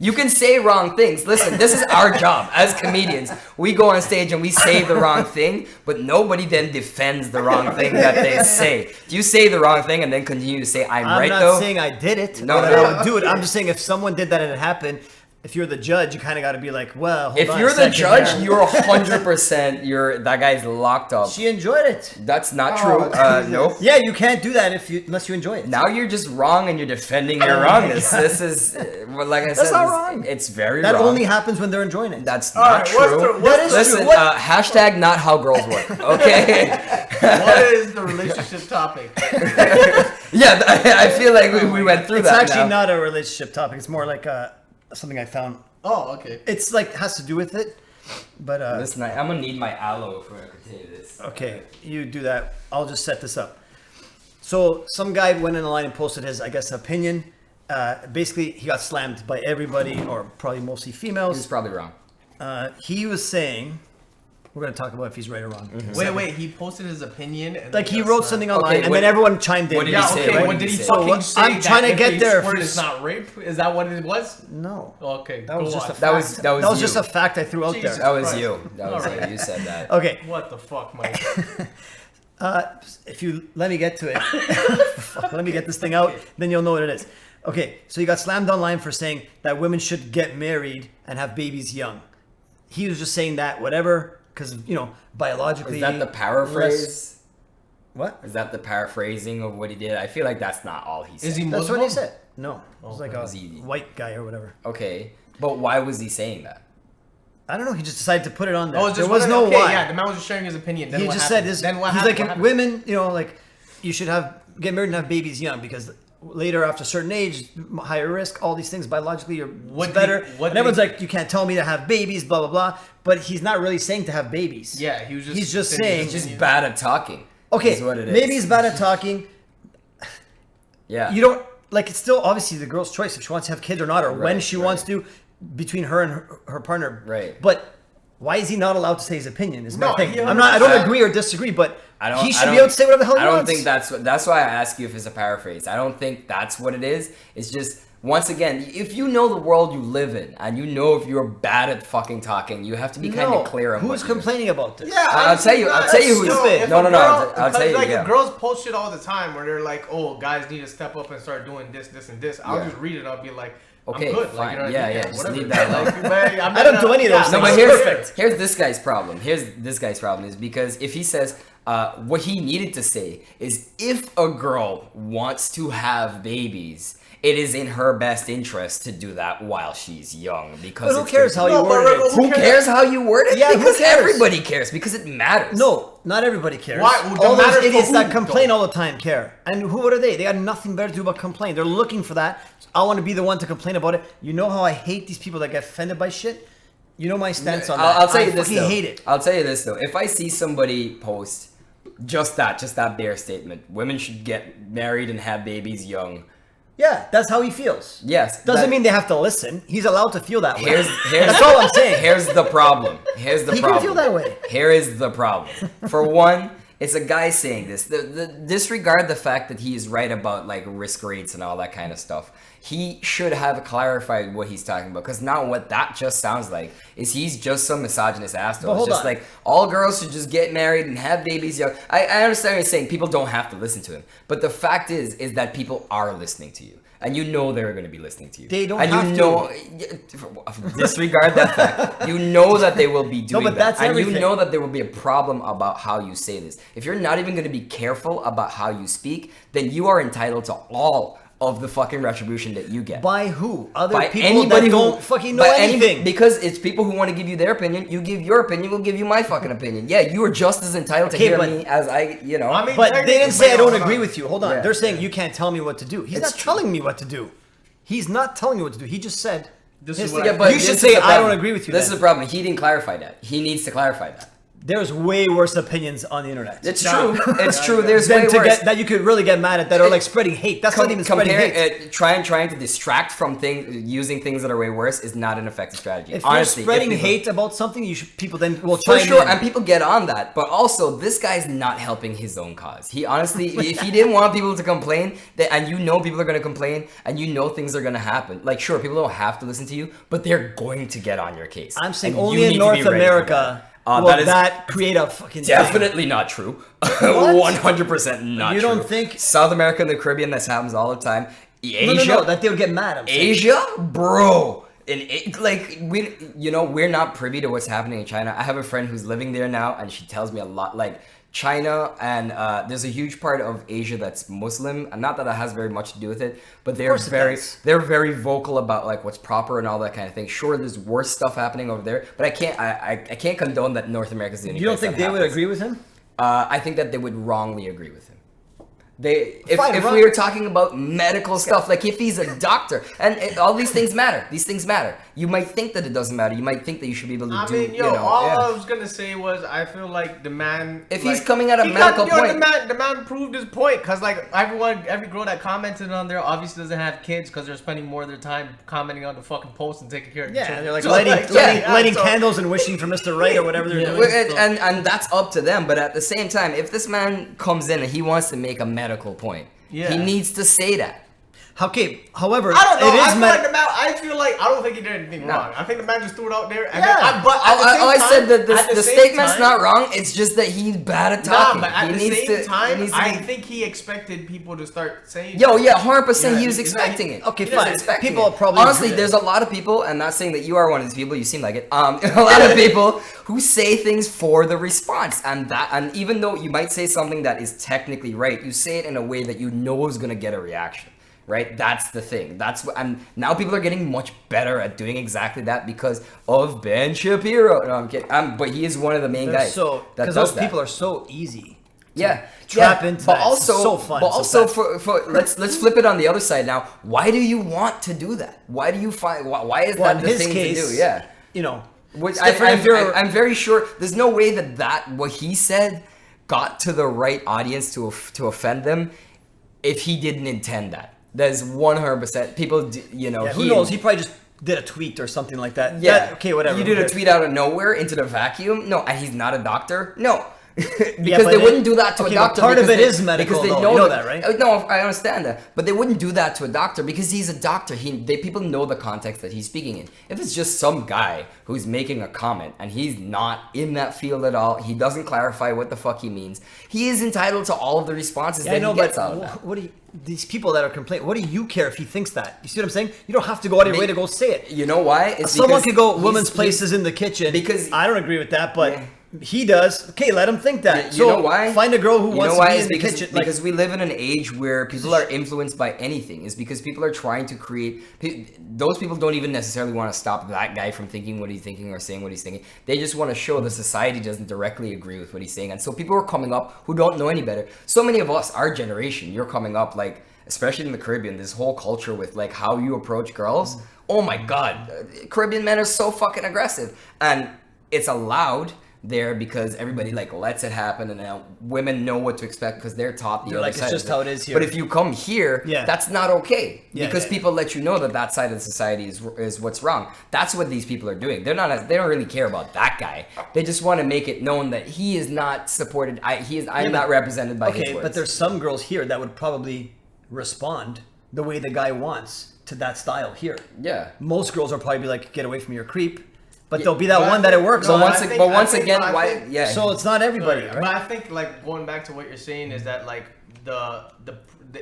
You can say wrong things. Listen, this is our job as comedians. We go on stage and we say the wrong thing, but nobody then defends the wrong thing that they say. You say the wrong thing and then continue to say, I'm right not though. saying I did it. No, No, no. I would do it. I'm just saying if someone did that and it happened, if you're the judge, you kind of got to be like, well, hold If on a you're the second judge, there. you're 100%. That guy's locked up. She enjoyed it. That's not Oh, true. Jesus. Nope. Yeah, you can't do that unless you enjoy it. Now you're just wrong and you're defending your wrongness. This is, well, like I said, not wrong. It's very That wrong. only happens when they're enjoying it. That's All not right, true. what's That is Listen, true. What- hashtag not how girls work. Okay. What is the relationship topic? Yeah, I feel like we went through It's that. actually now. not a relationship topic. It's more like something I found. Oh, okay. It's like has to do with it, but Listen, I'm gonna need my aloe for I continue this. okay, you do that. I'll just set this up. So some guy went in the line and posted his, I guess, opinion. Basically, he got slammed by everybody, or probably mostly He's females. probably wrong. He was saying, we're going to talk about if he's right or wrong. Wait. He posted his opinion and Like he that's wrote not- something online, Okay, and what- then everyone chimed in. what did Yeah, he say? okay. What What did did he he say? fucking So, say? I'm trying to that get if there. they squirt, it's not rape. Is that what it was? No. Okay. That was go just on. a fact. That was That was you. just a fact I threw out Jesus. That was Christ. you. That was Alright. you. You said that. there. Okay. What the fuck, Mike? If you let me get to it, let me get this thing out, then you'll know what it is. Okay, so he got slammed online for saying that women should get married and have babies young. He was just saying that whatever, because biologically. Is that the paraphrase? What? Is that the paraphrasing of what he did? I feel like that's not all he said. Is he That's Muslim? what he said. No, it was like a was he- white guy or whatever. Okay, but why was he saying that? I don't know. He just decided to put it on there. Oh, it's there just was no okay, why. Yeah, the man was just sharing his opinion. Then He what just happened? said this. Then what he's happened? like, What happened? women, like you should get married and have babies young because later after a certain age, higher risk, all these things biologically are What did better. he- what and did everyone's he- like, you can't tell me to have babies, blah blah blah. But he's not really saying to have babies. Yeah, he was just. He's just saying saying- his Just opinion. bad at talking. Okay, is what it is. maybe he's bad at talking. Yeah. You don't like. It's still obviously the girl's choice if she wants to have kids or not, or when Right, she right. wants to, between her and her partner. Right. But why is he not allowed to say his opinion? Is my No, thing. he I'm not. I don't 100%. agree or disagree, but I he should be able to say whatever the hell he I don't wants. think that's why I ask you if it's a paraphrase. I don't think that's what it is. It's just once again, if you know the world you live in and you know if you're bad at fucking talking, you have to be kind of clear on who's what you're- complaining about this. Yeah, I'll tell you- I'll tell you who's- If no, a no, girl- I'll tell you, Like yeah. if girls post shit all the time where they're like, "Oh, guys need to step up and start doing this, this, and this." I'll Yeah. just read it. I'll be like, Okay, I'm good. fine. Like, you know what Yeah, I mean? yeah, just Whatever. leave that alone. Like, man, I'm I don't do any of those No, things. but It's perfect. here's this guy's problem. Here's this guy's problem is because if he says What he needed to say is, if a girl wants to have babies, it is in her best interest to do that while she's young. Because But who cares how you word it? Who cares how you word it? Yeah, who because cares? everybody cares. Because it matters. No, not everybody cares. Why? Well, All matters those for idiots who, that complain though? all the time care. And what are they? They got nothing better to do but complain. They're looking for that. I want to be the one to complain about it. You know how I hate these people that get offended by shit? You know my stance on that. I'll tell you this fucking though. hate it. I'll tell you this though. If I see somebody post just that bare statement, women should get married and have babies young. Yeah, that's how he feels. Yes. Doesn't mean they have to listen. He's allowed to feel that way. Here's That's all I'm saying. Here's the problem. Here's the He problem. can feel that way. Here is the problem. For one, it's a guy saying this. Disregard the fact that he is right about like risk rates and all that kind of stuff. He should have clarified what he's talking about, because now what that just sounds like is he's just some misogynist asshole. It's hold just on. like all girls should just get married and have babies young. I understand what you're saying. People don't have to listen to him, but the fact is that people are listening to you. And you know they're going to be listening to you. They don't and have you know, disregard that fact. You know that they will be doing but that. that's And everything. you know that there will be a problem about how you say this. If you're not even going to be careful about how you speak, then you are entitled to all of the fucking retribution that you get. By who? Other By people anybody that don't who fucking know by anything. because it's people who want to give you their opinion. You give your opinion, we'll give you my fucking opinion. Yeah, you are just as entitled to Okay, hear but- me as I, you know. I mean, But they didn't say I don't Hold on. agree with you. Hold on. Yeah. They're saying you can't tell me what to do. He's It's not true. telling me what to do. He's not telling you what to do. He just said. This his is what thing. I- but you should this say is the I don't problem. agree with you. This then. is the problem. He didn't clarify that. He needs to clarify that. There's way worse opinions on the internet. It's Yeah. true. It's Yeah, true. yeah. There's Than way to worse. get that you could really get mad at that are like spreading hate. That's not even spreading hate. Trying to distract from using things that are way worse is not an effective strategy. If Honestly, you're spreading people- hate about something, you should people then will for chime sure, in. and people get on that. But also, this guy's not helping his own cause. He honestly, if he didn't want people to complain, and you know people are going to complain, and you know things are going to happen. Like, sure, people don't have to listen to you, but they're going to get on your case. I'm saying And you only need in to North be ready for America that. will That is that create a fucking definitely not true. 100% not You true. don't think- South America and the Caribbean, this happens all the time. Asia, No, that they would get mad. I'm saying. Asia, bro. We're not privy to what's happening in China. I have a friend who's living there now, and she tells me a lot. Like China, and there's a huge part of Asia that's Muslim, and not that it has very much to do with it, but they're course it does. they're very vocal about like what's proper and all that kind of thing. Sure, there's worse stuff happening over there, but I can't condone that North America's the only You don't place think that they would happens. agree with him? I think that they would wrongly agree with him. If Fine, we wrong. were talking about medical stuff, like if he's a doctor, and all these things matter. These things matter. You might think that it doesn't matter. You might think that you should be able to I do. mean, you know, all yeah. I was gonna say was I feel like the man. If like, he's coming at a he medical point- the man proved his point, cause like every girl that commented on there obviously doesn't have kids, cause they're spending more of their time commenting on the fucking post and taking care of the Yeah, children. they're like So, lighting so- candles and wishing for Mr. Right or whatever they're doing. And that's up to them. But at the same time, if this man comes in and he wants to make a medical point, Yeah. he needs to say that. Okay, however, I don't know. it is I feel med- like the man. I don't think he did anything No. wrong. I think the man just threw it out there. And Yeah. then, but at the same I said time- that at the same statement's time- not wrong. It's just that he's bad at Nah, talking. but at he the needs same to, he time, needs to I be- think he expected people to start saying. Yo, yeah, 100%. Yeah, he was he's not- expecting it. Okay, He was fine. expecting People it. probably honestly, agree. there's a lot of people. I'm not saying that you are one of these people. You seem like it. A lot of people who say things for the response, and even though you might say something that is technically right, you say it in a way that you know is gonna get a reaction. Right, that's the thing. That's what, and now people are getting much better at doing exactly that because of Ben Shapiro. No, I'm kidding. But he is one of the main They're guys. so that because does those that. people are so easy. Yeah, trap yeah, into but that. It's also, so fun. But So also, fast. for let's flip it on the other side now. Why do you want to do that? Why do you find? Why is Well, that in the his thing case, to do? Yeah, you know, which it's different if you're. I'm very sure there's no way that what he said got to the right audience to offend them if he didn't intend that. There's 100% people. Yeah, who knows? He probably just did a tweet or something like that. Yeah. That- okay, whatever. You did a tweet out of nowhere into the vacuum? No, and he's not a doctor? No. because but they it- wouldn't do that to okay, a but doctor. part of because it they- is medical, because they though. You know that, right? No, I understand that. But they wouldn't do that to a doctor because he's a doctor. People know the context that he's speaking in. If it's just some guy who's making a comment and he's not in that field at all, he doesn't clarify what the fuck he means, he is entitled to all of the responses Yeah, that I know, he gets but out of that. what do you, these people that are complaining? What do you care if he thinks that? You see what I'm saying? You don't have to go out of your way to go say it. You know why? It's Someone because could go, he's- women's he's- places in the kitchen. because- I don't agree with that, but Yeah. He does. Okay, let him think that. You know why? Find a girl who You wants know to why? be It's in the because, kitchen. because we live in an age where people are influenced by anything. It's because people are trying to create. Those people don't even necessarily want to stop that guy from thinking what he's thinking or saying what he's thinking. They just want to show the society doesn't directly agree with what he's saying. And so people are coming up who don't know any better. So many of us, our generation, you're coming up like, especially in the Caribbean, this whole culture with like how you approach girls. Oh my God, Caribbean men are so fucking aggressive, and it's allowed there because everybody like lets it happen, and now women know what to expect because they're taught the They're other like, side. it's just of how it is here. But if you come here, Yeah. that's not okay Yeah, because yeah, people let you know that side of the society is what's wrong. That's what these people are doing. They don't really care about that guy. They just want to make it known that he is not supported. I'm not represented by his Okay, words. but there's some girls here that would probably respond the way the guy wants to that style here. yeah. Most girls will probably be like, get away from your creep. But there'll be that but I one that it think- works no, on. Once again, why? Yeah. So it's not everybody, Right. right? But I think like going back to what you're saying is that like the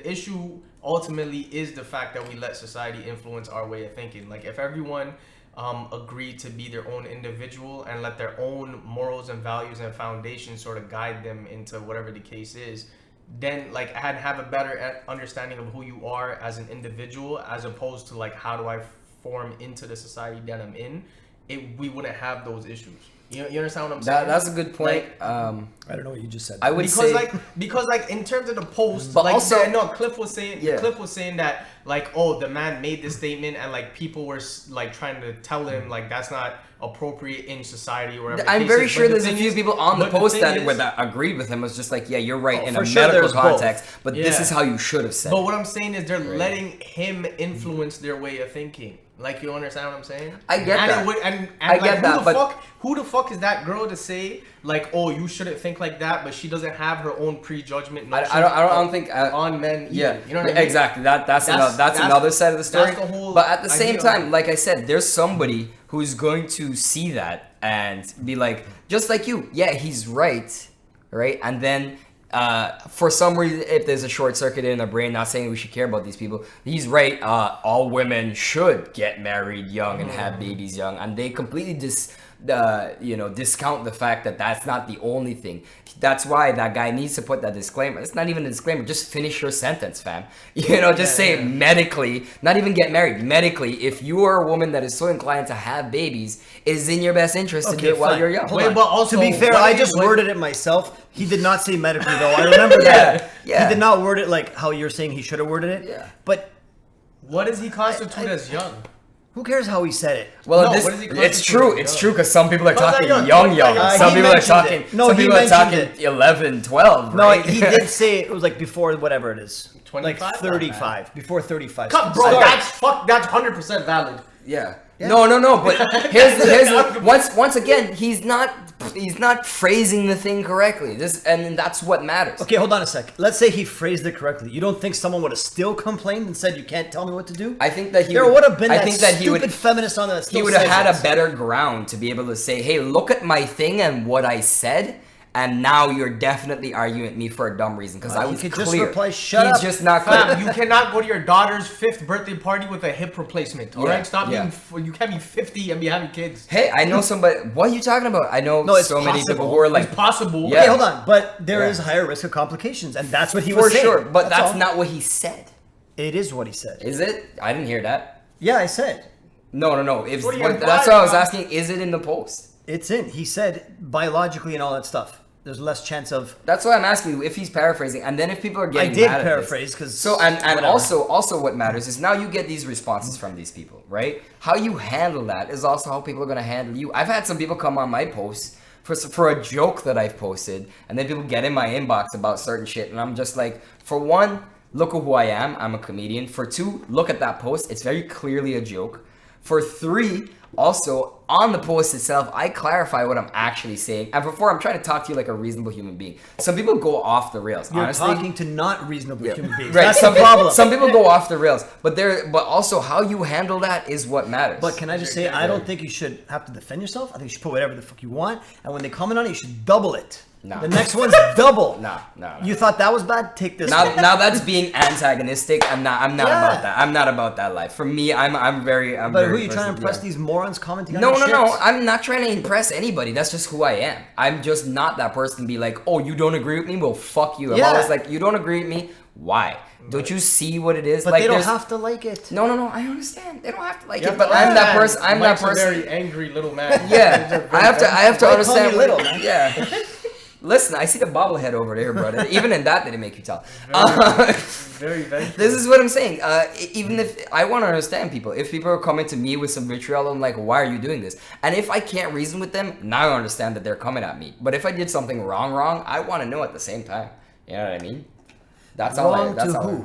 issue ultimately is the fact that we let society influence our way of thinking. Like if everyone agreed to be their own individual and let their own morals and values and foundations sort of guide them into whatever the case is, then like have a better understanding of who you are as an individual as opposed to like how do I form into the society that I'm in, we wouldn't have those issues. You understand what I'm saying? That's a good point. I don't know what you just said. I would because say like in terms of the post, But like also- no, Clif was saying Yeah. Clif was saying that like, oh, the man made this statement and like people were like trying to tell him like that's not appropriate in society or whatever. I'm the very case is. sure But there's the a thing few is- people on the but post thing that is- that agreed with him. Was just like, yeah, you're right Oh, in for a sure medical there's both. context, but this Yeah. is how you should have said. But it. what I'm saying is they're letting him influence their way of thinking. Like, you understand what I'm saying? I get and that. It would, and I like, get that, but- who the fuck is that girl to say like, oh, you shouldn't think like that, but she doesn't have her own prejudgment. I don't think on men. Either. Yeah, You know what I mean? exactly. That's another side of the story. that's the whole But at the same idea. time, like I said, there's somebody who's going to see that and be like, just like you, yeah, he's right, and then. For some reason, if there's a short circuit in their brain, not saying we should care about these people, he's right. All women should get married young and have babies young, and they completely discount the fact that that's not the only thing. That's why that guy needs to put that disclaimer. It's not even a disclaimer. Just finish your sentence, fam. Just say medically, not even get married. Medically, if you are a woman that is so inclined to have babies, it is in your best interest to do it while fine. you're young. Hold Wait, on. but also, to be fair, what I is- just what- worded it myself. He did not say medically though. I remember that. Yeah. He did not word it like how you're saying he should have worded it. Yeah. But What does he constitute as young? who cares how he said it? Well, No, what does he it's constitute true. as It's young? true because some people are How's that talking young? young. Some he people are mentioned talking. it. No, some he people are mentioned talking 11, 12. No, Right? he did say it was like before whatever it is. 25? Like 35. Before 35. Cut, bro. That's 100% valid. Yeah. No. But here's once again, he's not phrasing the thing correctly. And that's what matters. Okay, hold on a sec. Let's say he phrased it correctly. You don't think someone would have still complained and said you can't tell me what to do? I think that There would have been that he stupid would feminist on that. he would have had a better ground to be able to say, hey, look at my thing and what I said. And now you're definitely arguing with me for a dumb reason because I you was could clear. just reply, "Shut He's up." just not clear. Fam, you cannot go to your daughter's 5th birthday party with a hip replacement. All Yeah, right, stop yeah. being. You can't be 50 and be having kids. Hey, I know somebody. What are you talking about? I know No, it's so many possible. people who are like, It's possible. Yeah. Okay, hold on. But there Yeah. is higher risk of complications, and that's what he for was saying. sure, but that's all. not what he said. It is what he said. Is it? I didn't hear that. Yeah, I said. No. If What are you that's what I was implying, asking. Is it in the post? It's in. He said biologically and all that stuff. There's less chance of. That's why I'm asking you if he's paraphrasing, and then if people are I getting did mad at paraphrase this. because. So and also what matters is now you get these responses from these people, right? How you handle that is also how people are gonna handle you. I've had some people come on my posts for a joke that I've posted, and then people get in my inbox about certain shit, and I'm just like, for one, look at who I am. I'm a comedian. For two, look at that post. It's very clearly a joke. For three, also on the post itself, I clarify what I'm actually saying. And for four, I'm trying to talk to you like a reasonable human being. Some people go off the rails. You're honestly. talking to not reasonable human beings. Right, That's some the problem. Some people go off the rails, but also how you handle that is what matters. But can I just say, I don't think you should have to defend yourself. I think you should put whatever the fuck you want. And when they comment on it, you should double it. Nah. The next one's double. Nah. You thought that was bad? Take this. Now that's being antagonistic. I'm not Yeah. about that. I'm not about that life. For me, I'm very. But who are you trying to impress? These morons commenting on No. your shit? I'm not trying to impress anybody. That's just who I am. I'm just not that person to be like, oh, you don't agree with me? Well, fuck you. I'm Yeah. always like, you don't agree with me? Why? Don't you see what it is? But like, they don't there's- have to like it. No. I understand. They don't have to like You it. have But to I'm that understand, person. I'm that Mike's a person. very angry little man. Yeah, I have to Why call understand. me little, man? Yeah. Listen, I see the bobblehead over there, brother. Even in that, didn't make you tell. Very vengeful. This is what I'm saying. Even if I want to understand people, if people are coming to me with some vitriol, I'm like, why are you doing this? And if I can't reason with them, now I understand that they're coming at me. But if I did something wrong, I want to know at the same time. You know what I mean? That's all. Wrong That's to all. who?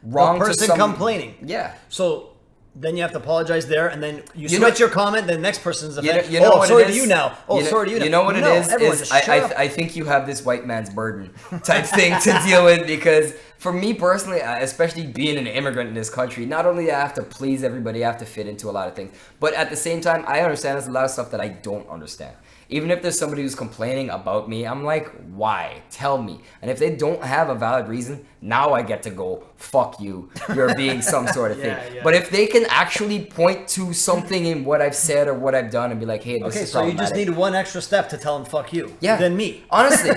Wrong The to person some, complaining. Yeah. So then you have to apologize there, and then you You switch know- your comment. Then the next person's offended. You know what sorry it to is? you now. Oh, sorry to you now. You know what No, it is? everyone Is just shut up. I think you have this white man's burden type thing to deal with, because for me personally, especially being an immigrant in this country, not only do I have to please everybody, I have to fit into a lot of things, but at the same time, I understand there's a lot of stuff that I don't understand. Even if there's somebody who's complaining about me, I'm like, why? Tell me. And if they don't have a valid reason, now I get to go, fuck you. You're being some sort of thing. Yeah. But if they can actually point to something in what I've said or what I've done and be like, hey, this Okay, is so you just problematic. need one extra step to tell them "fuck you." Yeah. Than me. Honestly,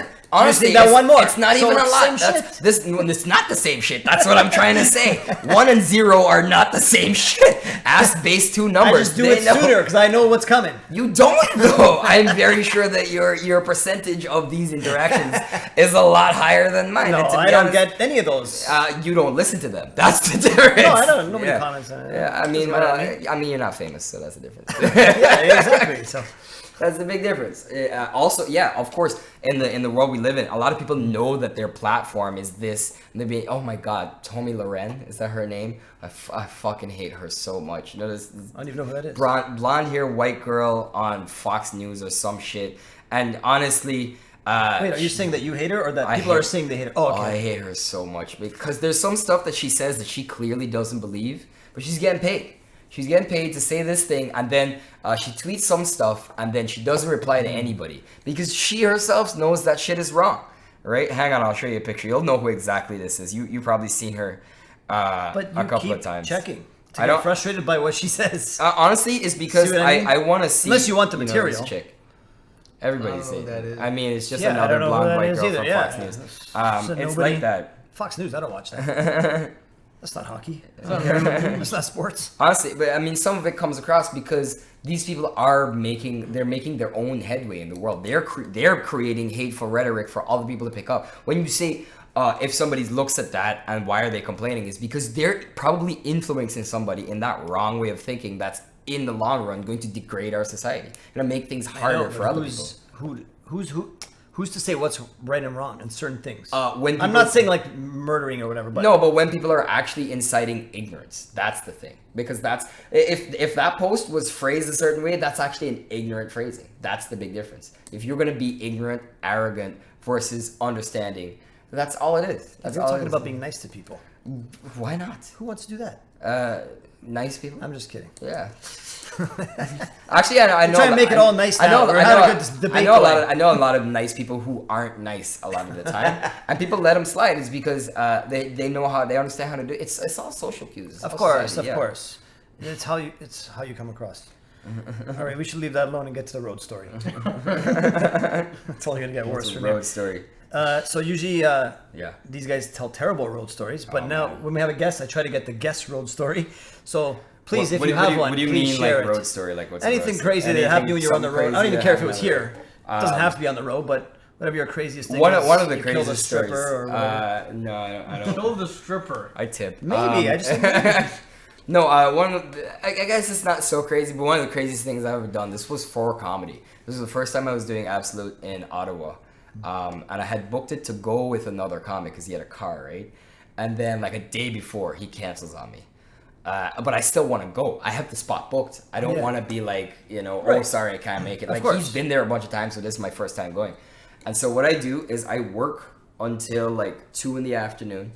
need that it's, one more. It's not So even a it's lot. same That's, shit. it's not the same shit. That's what I'm trying to say. 1 and 0 are not the same shit. Ask base 2 I numbers. just do They it know. sooner because I know what's coming. You don't though. I'm very sure that your percentage of these interactions is a lot higher than mine. No, And to I be don't honest, get any of those. You don't listen to them. That's the difference. No, I don't. Nobody Yeah. comments on it. Yeah, I mean, Doesn't matter to me. I mean, you're not famous, so that's the difference. Yeah, exactly. So That's the big difference. Also, yeah, of course, in the world we live in, a lot of people know that their platform is this, and they be, oh my God, Tommy Loren, is that her name? I fucking hate her so much. You know, this I don't even know who that is. blonde hair white girl on Fox News or some shit. And honestly, Wait, are you saying that you hate her, or that I people are hate- saying they hate her? Oh, okay. I hate her so much because there's some stuff that she says that she clearly doesn't believe, but she's getting paid. She's getting paid to say this thing, and then she tweets some stuff, and then she doesn't reply to anybody because she herself knows that shit is wrong, right? Hang on, I'll show you a picture. You'll know who exactly this is. You probably seen her But you a couple keep of times. checking. I I don't- get frustrated by what she says. Honestly, it's because See what I mean? I want to see. Unless you want the know, material. this chick. Everybody's I don't know saying who that is. I mean, it's just Yeah, I another don't know who blonde that white is girl either, from yeah. Fox News. So It's nobody- like that. Fox News, I don't watch that. That's not hockey. That's not sports. Honestly, but I mean, some of it comes across because these people are making their own headway in the world. They're creating hateful rhetoric for all the people to pick up. When you say if somebody looks at that and why are they complaining, is because they're probably influencing somebody in that wrong way of thinking that's in the long run going to degrade our society. Going to make things harder for other people. Who's to say what's right and wrong in certain things? When I'm people- not saying like murdering or whatever, but No, but when people are actually inciting ignorance, that's the thing. Because that's if that post was phrased a certain way, that's actually an ignorant phrasing. That's the big difference. If you're gonna be ignorant, arrogant versus understanding, that's all it is. That's you're all talking it is. about being nice to people. Why not? Who wants to do that? Nice people. I'm just kidding. Yeah. Actually, I know. trying to make it all nice now. We're having a good debate going. I know a lot of nice people who aren't nice a lot of the time, and people let them slide. Is because they know how they understand how to do it. It's all social cues. It's Of all course, society, of yeah. course. It's how you come across. All right, we should leave that alone and get to the road story. It's only gonna get worse It's a from road here. story. So usually, Yeah. these guys tell terrible road stories, but Oh, now man. when we have a guest, I try to get the guest road story. So please, if What you do have one, what do you please mean share like it. road story? Like what's the Anything road crazy story? that happened when you're on the Something road. I don't even crazy care if that it was happened here. It doesn't have to be on the road, but whatever your craziest thing One is. of the you killed a craziest stripper stories. or whatever. No, I don't. Kill the stripper. I tip. Maybe, I just think maybe. No, I guess it's not so crazy, but one of the craziest things I've ever done. This was for comedy. This was the first time I was doing Absolute in Ottawa, and I had booked it to go with another comic because he had a car, right? And then like a day before, he cancels on me. But I still want to go. I have the spot booked. I don't Yeah. want to be like, oh, Right. sorry, I can't make it. Of Like course. he's been there a bunch of times, so this is my first time going. And so what I do is I work until like 2 in the afternoon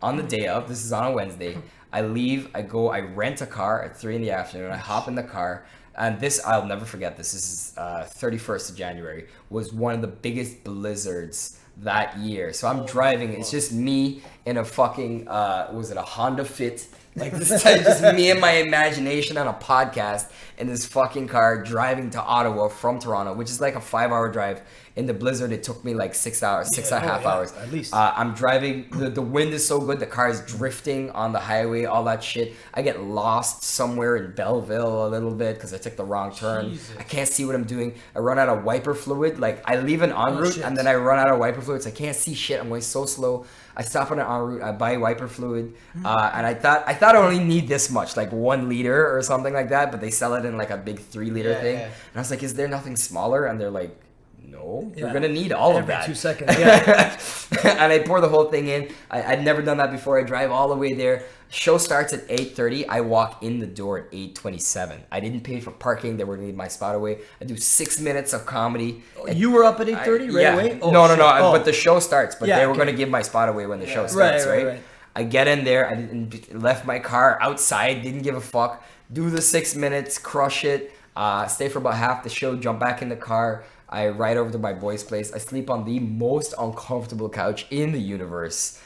on the day of. This is on a Wednesday. I leave, I rent a car at 3 in the afternoon. I hop in the car. And this, I'll never forget this. This is 31st of January. Was one of the biggest blizzards that year. So I'm driving. It's just me in a fucking, was it a Honda Fit? Like this is just me and my imagination on a podcast in this fucking car driving to Ottawa from Toronto, which is like a 5-hour drive. In the blizzard, it took me like 6 hours, six and a half hours. At least. I'm driving. The wind is so good. The car is drifting on the highway, all that shit. I get lost somewhere in Belleville a little bit because I took the wrong turn. Jesus. I can't see what I'm doing. I run out of wiper fluid. Like I leave an en route and then I run out of wiper fluid. So I can't see shit. I'm going so slow. I stop on an en route. I buy wiper fluid, and I thought I only need this much, like 1 liter or something like that. But they sell it in like a big 3-liter thing. Yeah. And I was like, is there nothing smaller? And they're like, no, you're gonna need all of that. Every 2 seconds. Yeah. And I pour the whole thing in. I'd never done that before. I drive all the way there. Show starts at 8:30. I walk in the door at 8:27. I didn't pay for parking. They were gonna leave my spot away. I do 6 minutes of comedy. You were up at 8:30 right yeah. away? No. Oh. But the show starts. But Yeah, they were okay. gonna give my spot away when the show starts, right? I get in there. I left my car outside. Didn't give a fuck. Do the 6 minutes. Crush it. Stay for about half the show. Jump back in the car. I ride over to my boy's place. I sleep on the most uncomfortable couch in the universe.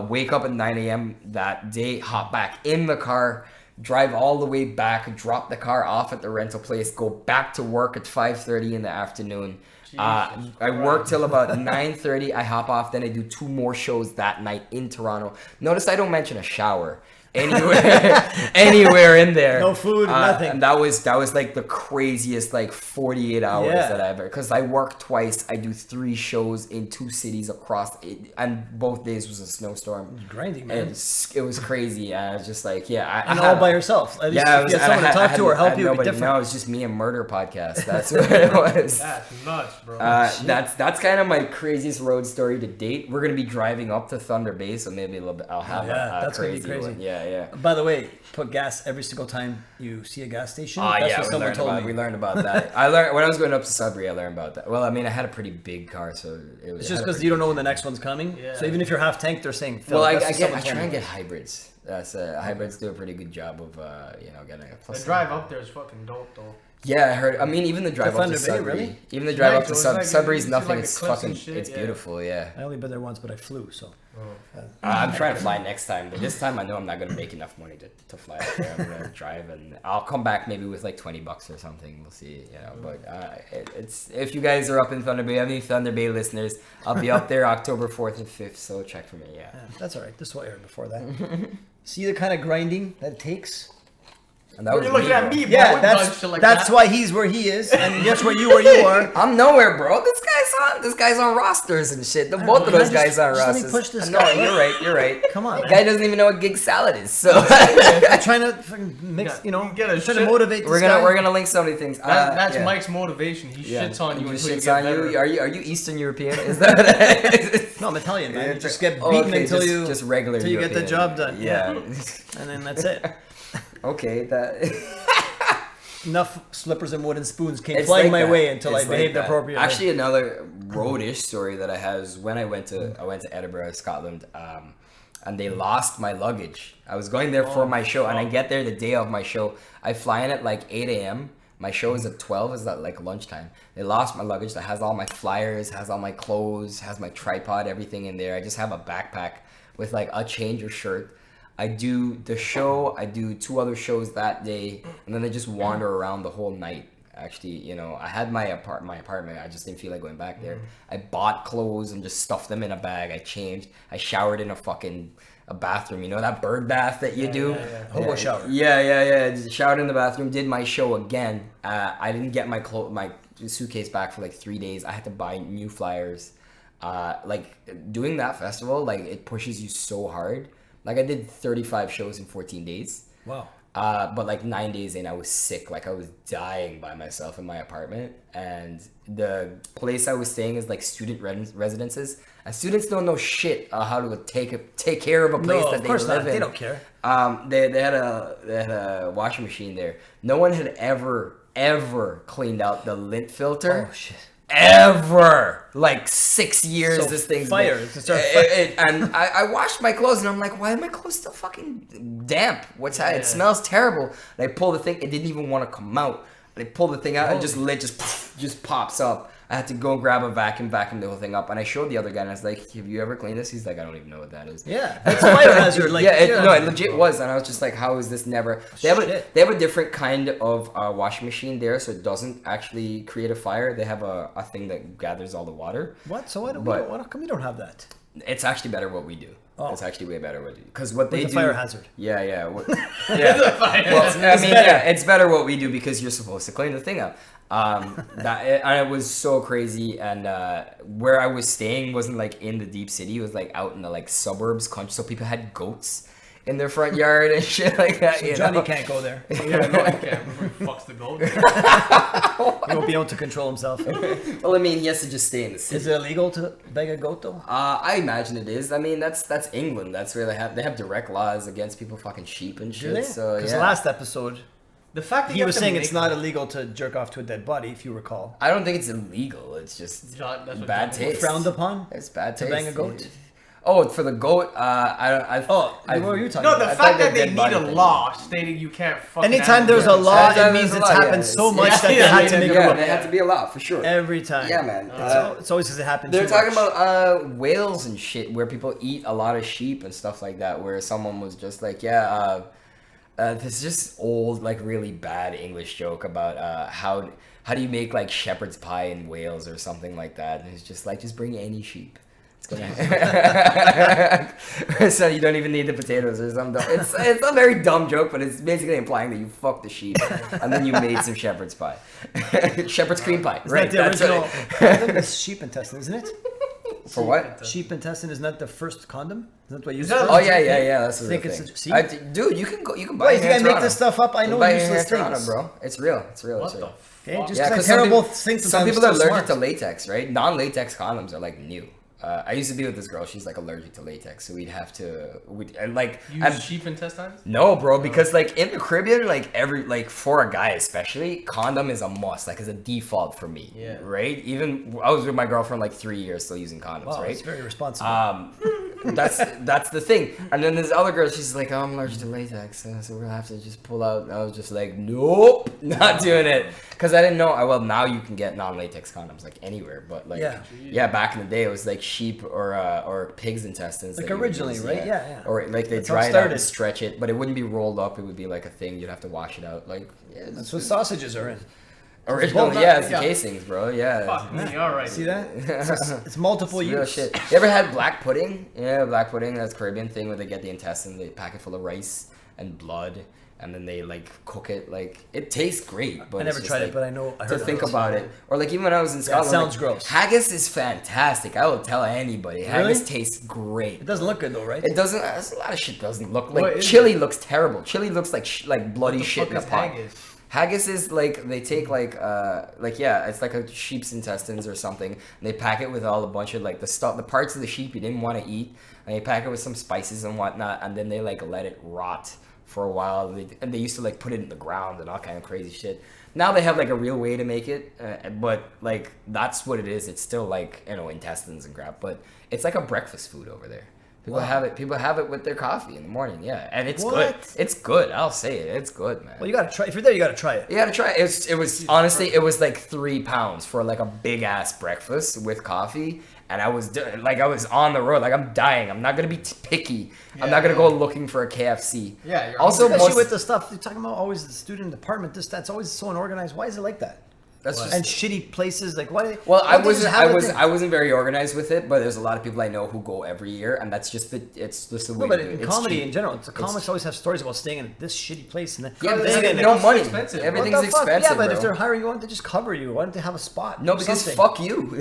Wake up at 9 a.m. that day, hop back in the car, drive all the way back, drop the car off at the rental place, go back to work at 5:30 in the afternoon. I work till about 9:30. I hop off, then I do 2 more shows that night in Toronto. Notice I don't mention a shower anywhere in there. No food, nothing. And that was like the craziest like 48 hours that I ever, because I work twice. I do 3 shows in 2 cities across it, and both days was a snowstorm. Grinding, man. It was crazy. I was just like, and all by yourself. At least if you had someone to talk to or help you, it'd be different. No, it was just me and murder podcast. That's what it was. That's nuts, bro. That's kind of my craziest road story to date. We're gonna be driving up to Thunder Bay, so maybe a little bit. I'll have that's crazy gonna be crazy. one. Yeah. By the way, put gas every single time you see a gas station. Oh, That's what someone told me. We learned about that. I learned when I was going up to Sudbury. I learned about that. Well, I mean, I had a pretty big car, so it's just because you don't know when the next one's coming. Yeah. So even if you're half tanked, they're saying fill. Well, I That's what someone try told and me. get hybrids. Hybrids do a pretty good job of getting a plus. The drive up there is fucking dope, though. Yeah, I heard. I mean, even the drive up Thunder to Bay, Sudbury. really? Even the drive up to Nice, though. It's like- Sudbury's you see, nothing. like, the It's cliffs fucking. and shit, It's yeah. beautiful. Yeah. I only been there once, but I flew. So I'm trying to fly next time, but this time I know I'm not gonna make enough money to fly up there. I'm gonna drive, and I'll come back maybe with like $20 or something. We'll see, But it's if you guys are up in Thunder Bay, any Thunder Bay listeners, I'll be up there October 4th and 5th. So check for me. Yeah. that's all right. This is what I heard before that. See the kind of grinding that it takes. And that What are you looking at bro. me, bro? Yeah, We've done that's shit like that's that. why he's where he is, and guess where you are. I'm nowhere, bro. This guy's on rosters and shit. Both of those guys on just let me rosters. push this No, guy. you're right. Come on, The man. guy doesn't even know what gig salad is. So I'm trying to fucking mix, You get a trying to shit- motivate this we're guy. gonna link so many things. That's yeah. Mike's motivation. He Yeah. shits on you He until you shits get on better. you. Are you Eastern European? Is that? No, I'm Italian, man. Yeah, You just get oh, beaten okay, until just- you just regular until you get the European. job done. Yeah. And then that's it. Okay, that. Enough slippers and wooden spoons came It's flying like my that. way until It's I like behaved that. appropriately. Actually, another roadish story that I have is when I went to Edinburgh, Scotland, and they lost my luggage. I was going there for my show, and I get there the day of my show. I fly in at like 8 a.m. My show is at 12. Is that like lunchtime? They lost my luggage that has all my flyers, has all my clothes, has my tripod, everything in there. I just have a backpack with like a change of shirt. I do the show, I do 2 other shows that day, and then I just wander around the whole night. Actually, I had my apartment. I just didn't feel like going back there. I bought clothes and just stuffed them in a bag. I changed. I showered in a bathroom. You know that bird bath that you do? Hobo shower. Yeah. Just showered in the bathroom. Did my show again. I didn't get my suitcase back for like 3 days. I had to buy new flyers. Doing that festival, like it pushes you so hard. Like I did 35 shows in 14 days. Wow. But like 9 days in, I was sick. Like I was dying by myself in my apartment. And the place I was staying is like student residences. And students don't know shit how to take care of a place that of they course live not. in. They don't care. They had a washing machine there. No one had ever cleaned out the lint filter. Oh shit. ever. Like 6 years, So this thing's fire. been- It's gonna start and I washed my clothes, and I'm like, why are my clothes still fucking damp? What's that? Yeah. It smells terrible. And I pull the thing, it didn't even want to come out. And I pull the thing out, and just lid just pops up. I had to go grab a vacuum the whole thing up, and I showed the other guy, and I was like, "Have you ever cleaned this?" He's like, "I don't even know what that is." Yeah, it's a fire hazard. Like, yeah, it legit was, and I was just like, "How is this never?" They have a different kind of washing machine there, so it doesn't actually create a fire. They have a thing that gathers all the water. What? So why come you don't have that? It's actually better what we do. Oh. It's actually way better what we do, because what they With do. the fire hazard. Yeah, yeah. It's a fire Well, hazard. I mean, yeah, it's better what we do because you're supposed to clean the thing up. And it was so crazy, and where I was staying wasn't like in the deep city. It was like out in the like suburbs, country. So people had goats in their front yard and shit like that. So you Johnny know? can't go there. Yeah, no, you can't. He fucks the goat. He won't be able to control himself. Well, I mean, he has to just stay in the city. Is it illegal to beg a goat though? I imagine it is. I mean, that's England. That's where they have direct laws against people fucking sheep and Do shit. they? So Because yeah. last episode The fact that he you was have to saying make it's not illegal to jerk off to a dead body, if you recall. I don't think it's illegal. It's just John, that's what bad John- taste. Frowned upon. It's bad To taste. bang a goat? Oh, for the goat, What were you talking No, about? the I fact thought that they they did need body a thing. law stating you can't fucking. Anytime there's a animal law, Anytime it means there's a it's law, happened yeah, so it's- much yeah, that they yeah, had yeah, to make yeah, a rule. they had to be a lot for sure. Every time. Yeah, man. It's always because it happens. They're too talking much. about whales and shit, where people eat a lot of sheep and stuff like that. Where someone was just like, this is just old, like really bad English joke about how do you make like shepherd's pie in Wales or something like that. And it's just like, just bring any sheep. It's gonna so you don't even need the potatoes or something. It's a very dumb joke, but it's basically implying that you fucked the sheep and then you made some shepherd's pie, shepherd's cream pie. Isn't Right? that the That's what original? I think it's sheep intestine, isn't it? for what? Sheep intestine isn't that the first condom? Isn't that what you that- Oh yeah. That's the Think real it's thing. a- see? Dude, you can buy. Wait, it you here in gotta make Toronto. this stuff up. I You know can buy it here in useless Toronto, things. bro. It's real. It's real. What It's the real. Okay, fuck? just Yeah, because 'cause terrible things. Some sometimes people are still allergic smart. to latex, right? Non-latex condoms are like new. I used to be with this girl. She's like allergic to latex, so we'd have to Use sheep intestines? No, bro, because like in the Caribbean, like for a guy especially, condom is a must, like as a default for me. Yeah. Right. Even I was with my girlfriend like 3 years still using condoms. Wow, right. it's very responsible. That's the thing. And then this other girl, she's like, oh, I'm allergic to latex, so we'll have to just pull out. And I was just like, nope, not doing it, because I didn't know. Well, now you can get non-latex condoms like anywhere, but like Yeah. back in the day it was like sheep or pig's intestines. Like that you would originally, use, right? Yeah. Or like they That's how it dry it out started. and stretch it, but it wouldn't be rolled up. It would be like a thing. You'd have to wash it out. Like That's what sausages are in. originally, Well, yeah, it's the yeah. casings, bro. Yeah. Fuck me, alright. See that? It's multiple It's real use. shit. You ever had black pudding? Yeah, black pudding. That's Caribbean thing where they get the intestine, they pack it full of rice and blood, and then they like cook it. Like it tastes great, but I it's never just, tried like, it, but I know. I to heard think it. about it, or like even when I was in Scotland, sounds like, gross. Haggis is fantastic. I will tell anybody. Haggis tastes great. It doesn't look good though, right? It doesn't. There's a lot of shit doesn't look What like. is Chili looks terrible. Chili looks like bloody What the shit fuck in a is pot. haggis? Haggis is like they take like yeah, it's like a sheep's intestines or something. And they pack it with all a bunch of like the parts of the sheep you didn't want to eat, and they pack it with some spices and whatnot, and then they like let it rot for a while. And they used to like put it in the ground and all kind of crazy shit. Now they have like a real way to make it, but like that's what it is. It's still like intestines and crap, but it's like a breakfast food over there. People have it. People have it with their coffee in the morning. Yeah, and it's good. What? It's good. I'll say it. It's good, man. Well, you gotta try. If you're there, you gotta try it. You gotta try it. It was honestly, it was like £3 for like a big ass breakfast with coffee, and I was on the road, like I'm dying. I'm not gonna be picky. I'm not gonna go looking for a KFC. Yeah, you're also Especially most, with the stuff you're talking about, always the student department. That's always so unorganized. Why is it like that? that's just, And shitty places, like why? well, why don't they just have a thing? I wasn't very organized with it, but there's a lot of people I know who go every year, and that's just it's just the way. No, but to do it. in It's comedy cheap. in general, comics always have stories about staying in this shitty place and then Yeah, but They they get get no it's money. expensive. What Everything's What the fuck? expensive. Yeah, but bro. if they're hiring you, why don't they just cover you? Why don't they have a spot? No, Do because something. fuck you.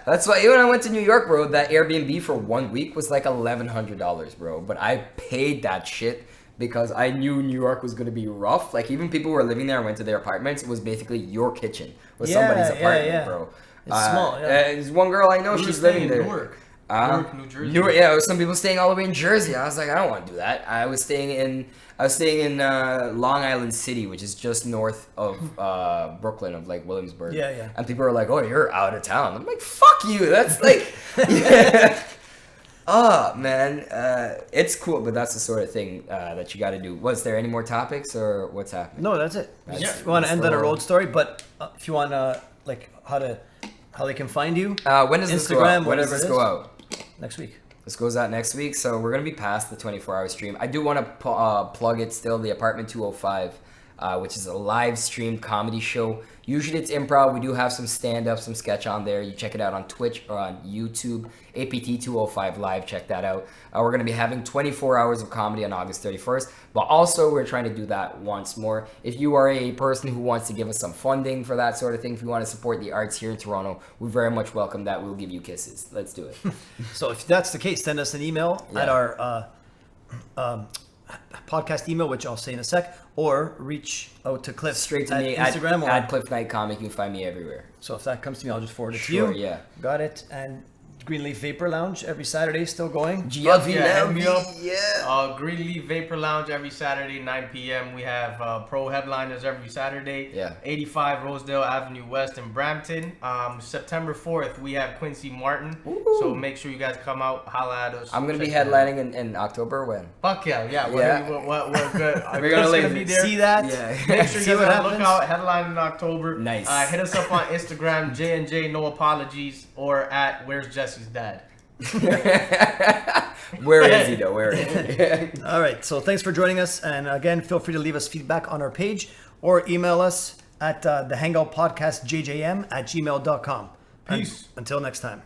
That's why even when I went to New York, bro, that Airbnb for 1 week was like $1,100, bro. But I paid that shit because I knew New York was gonna be rough. Like even people who were living there and went to their apartments, it was basically your kitchen was Yeah, somebody's yeah, apartment, yeah. bro. It's small, yeah. There's one girl I know, We were she's staying living in there. Newark. Newark, New Jersey. Newark, yeah, some people staying all the way in Jersey. I was like, I don't want to do that. I was staying in Long Island City, which is just north of Brooklyn, of like Williamsburg. Yeah, yeah. And people are like, "Oh, you're out of town." I'm like, "Fuck you." That's like, yeah. Oh man, it's cool, but that's the sort of thing that you got to do. Was there any more topics, or what's happening? No, that's it. That's- If you want to that's end the on a whole- road story, but if you want like how they can find you, When does this go Instagram, out? When does whatever this it go is. out? next week. This goes out next week, so we're gonna be past the 24-hour stream. I do want to plug it still, the Apartment 205, which is a live streamed comedy show. Usually it's improv. We do have some stand-up, some sketch on there. You check it out on Twitch or on YouTube. APT 205 Live, check that out. We're going to be having 24 hours of comedy on August 31st, but also we're trying to do that once more. If you are a person who wants to give us some funding for that sort of thing, if you want to support the arts here in Toronto, we very much welcome that. We'll give you kisses. Let's do it. So if that's the case, send us an email at our podcast email, which I'll say in a sec, or reach out to Clif Straight to at me Instagram. at Clif Night Comic. You can find me everywhere. So if that comes to me, I'll just forward it Sure, to you. yeah. Got it. And Greenleaf Vapor Lounge every Saturday still going. Yeah, hit me up. Yeah. Greenleaf Vapor Lounge every Saturday, 9 p.m. We have pro headliners every Saturday. Yeah. 85 Rosedale Avenue West in Brampton. September 4th, we have Quincy Martin. Ooh. So make sure you guys come out, holla at us. I'm going to be Check it out. headlining in October. When? Fuck yeah. Yeah. We're good. We're gonna Clif's leave be it. there. See that? Yeah. Make sure See you what guys look happens. out. Headline in October. Nice. Hit us up on Instagram, J&J No Apologies, or at Where's Jesse's Dad. Where is he though? Where is he? All right. So thanks for joining us. And again, feel free to leave us feedback on our page or email us at the Hangout Podcast JJM at gmail.com. Peace. Until next time.